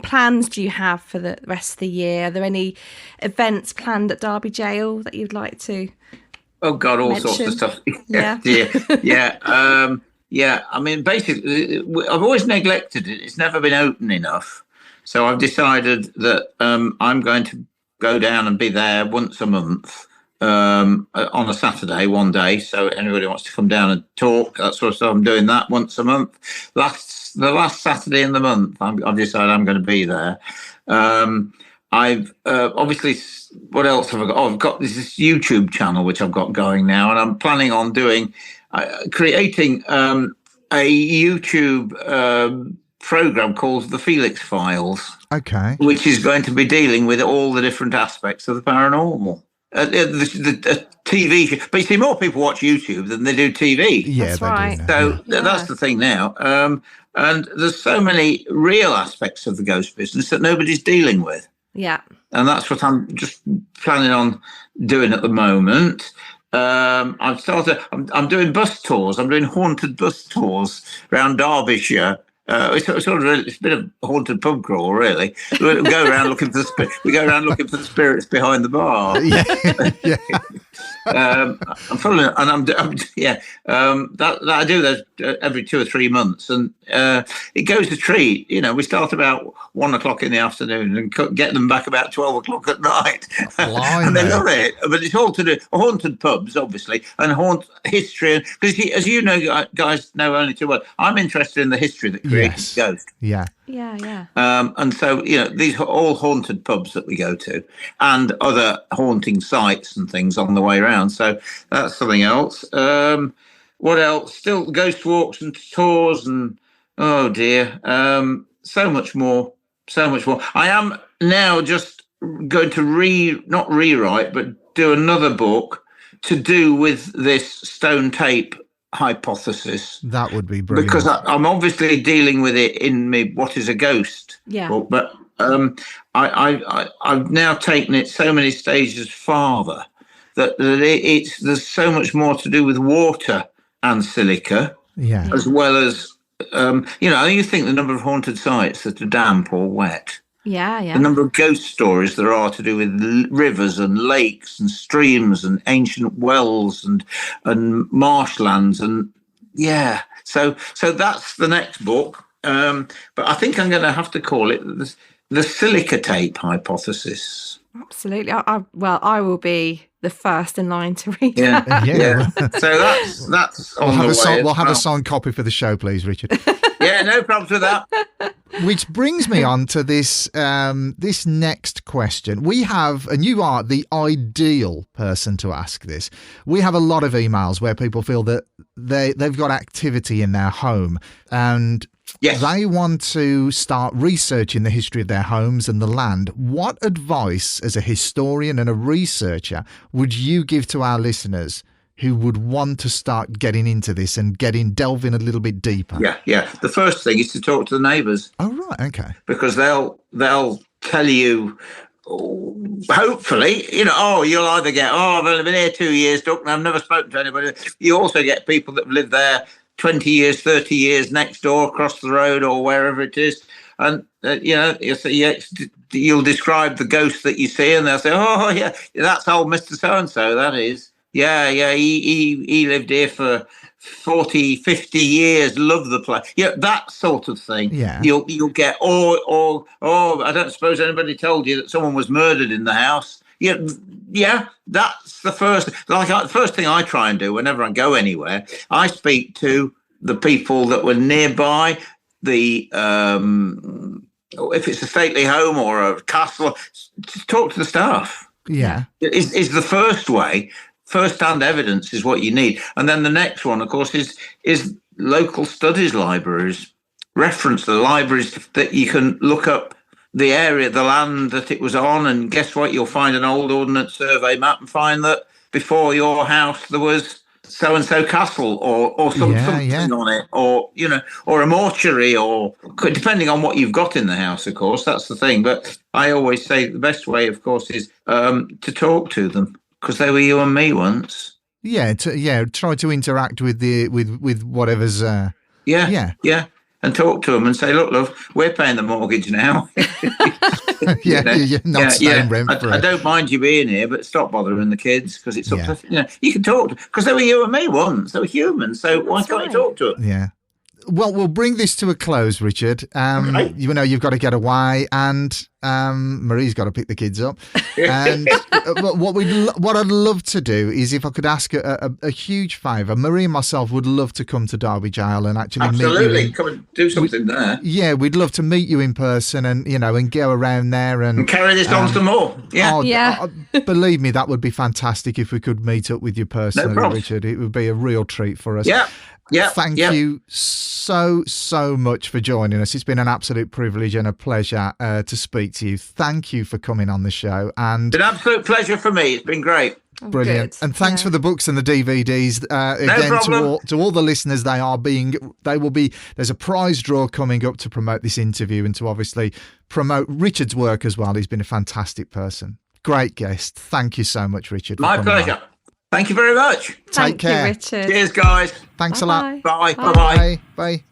plans do you have for the rest of the year? Are there any events planned at Derby Gaol that you'd like to
Oh God, all
mention?
Sorts of stuff.
Yeah.
I mean, basically, I've always neglected it. It's never been open enough. So I've decided that I'm going to go down and be there once a month on a Saturday, one day. So anybody wants to come down and talk, that sort of stuff, I'm doing that once a month. The last Saturday in the month, I've decided I'm going to be there. I've obviously, what else have I got? I've got this YouTube channel which I've got going now, and I'm planning on creating a YouTube program called the Felix Files.
Okay.
Which is going to be dealing with all the different aspects of the paranormal. The TV show. But you see, more people watch YouTube than they do TV.
Yeah,
that's right.
So that's the thing now. And there's so many real aspects of the ghost business that nobody's dealing with.
Yeah.
And that's what I'm just planning on doing at the moment. I'm doing bus tours. I'm doing haunted bus tours around Derbyshire. It's a bit of haunted pub crawl, really. We go around looking for the spirits behind the bar. That I do those every 2 or 3 months, and it goes a treat. We start about 1 o'clock in the afternoon and get them back about 12 o'clock at night, and they love it. But it's all to do haunted pubs, obviously, and haunt history. Because as you know, guys know only too well, I'm interested in the history that created ghost.
Yeah.
And so, these are all haunted pubs that we go to, and other haunting sites and things on the way around. So that's something else. What else? Still ghost walks and tours, and oh dear, so much more. I am now just going to not rewrite, but do another book to do with this stone tape hypothesis.
That would be brilliant,
because I'm obviously dealing with it in me What Is a Ghost book, but I've now taken it so many stages farther that there's so much more to do with water and silica, as well as you think the number of haunted sites that are damp or wet.
Yeah.
The number of ghost stories there are to do with rivers and lakes and streams and ancient wells and marshlands, and so that's the next book. But I think I'm going to have to call it the silica tape hypothesis.
Absolutely. I will be the first in line to read
Yeah.
that.
Yeah. So that's on the way.
We'll have a signed copy for the show, please, Richard.
Yeah, no problems with that.
Which brings me on to this this next question. We have, and you are the ideal person to ask this. We have a lot of emails where people feel that they've got activity in their home, and
yes,
they want to start researching the history of their homes and the land. What advice, as a historian and a researcher, would you give to our listeners who would want to start getting into this and delving a little bit deeper?
Yeah. The first thing is to talk to the neighbours.
Oh, right, okay.
Because they'll tell you, hopefully, you'll either get, I've only been here 2 years, Duck, and I've never spoken to anybody. You also get people that have lived there 20 years, 30 years next door, across the road or wherever it is. And, you'll describe the ghost that you see and they'll say, oh, yeah, that's old Mr. So-and-so, that is. Yeah, he lived here for 40, 50 years, loved the place. Yeah, that sort of thing.
Yeah.
You'll get, I don't suppose anybody told you that someone was murdered in the house. Yeah, that's the first. The first thing I try and do whenever I go anywhere, I speak to the people that were nearby. If it's a stately home or a castle, talk to the staff.
Yeah,
is the first way. First-hand evidence is what you need. And then the next one, of course, is local studies libraries. Reference the libraries that you can look up the area, the land that it was on, and guess what? You'll find an old ordnance survey map and find that before your house there was so-and-so castle or something on it, or a mortuary, or depending on what you've got in the house, of course. That's the thing. But I always say the best way, of course, is to talk to them. Because they were you and me once.
Yeah, try to interact with with whatever's.
Yeah, and talk to them and say, look, love, we're paying the mortgage now.
You're not staying rent free.
I don't mind you being here, but stop bothering the kids because it's up to you can talk because they were you and me once. They were human, so why can't you talk to them?
Yeah. Well, we'll bring this to a close, Richard.
Okay.
You've got to get away, and Marie's got to pick the kids up. And what I'd love to do is, if I could ask a huge favour, Marie and myself would love to come to Derby Gaol and actually meet you.
Come and do something there.
Yeah, we'd love to meet you in person, and and go around there and
carry this on some more. Yeah,
believe me, that would be fantastic if we could meet up with you personally, Richard. It would be a real treat for us.
Yeah.
Thank you so much for joining us. It's been an absolute privilege and a pleasure to speak to you. Thank you for coming on the show. And
it's been an absolute pleasure for me. It's been great.
Brilliant.
Good.
And thanks for the books and the DVDs. To all the listeners, there's a prize draw coming up to promote this interview and to obviously promote Richard's work as well. He's been a fantastic person. Great guest. Thank you so much, Richard.
My pleasure. On. Thank you very much.
Take care.
You, Richard.
Cheers, guys.
Thanks a lot.
Bye.
Bye. Bye.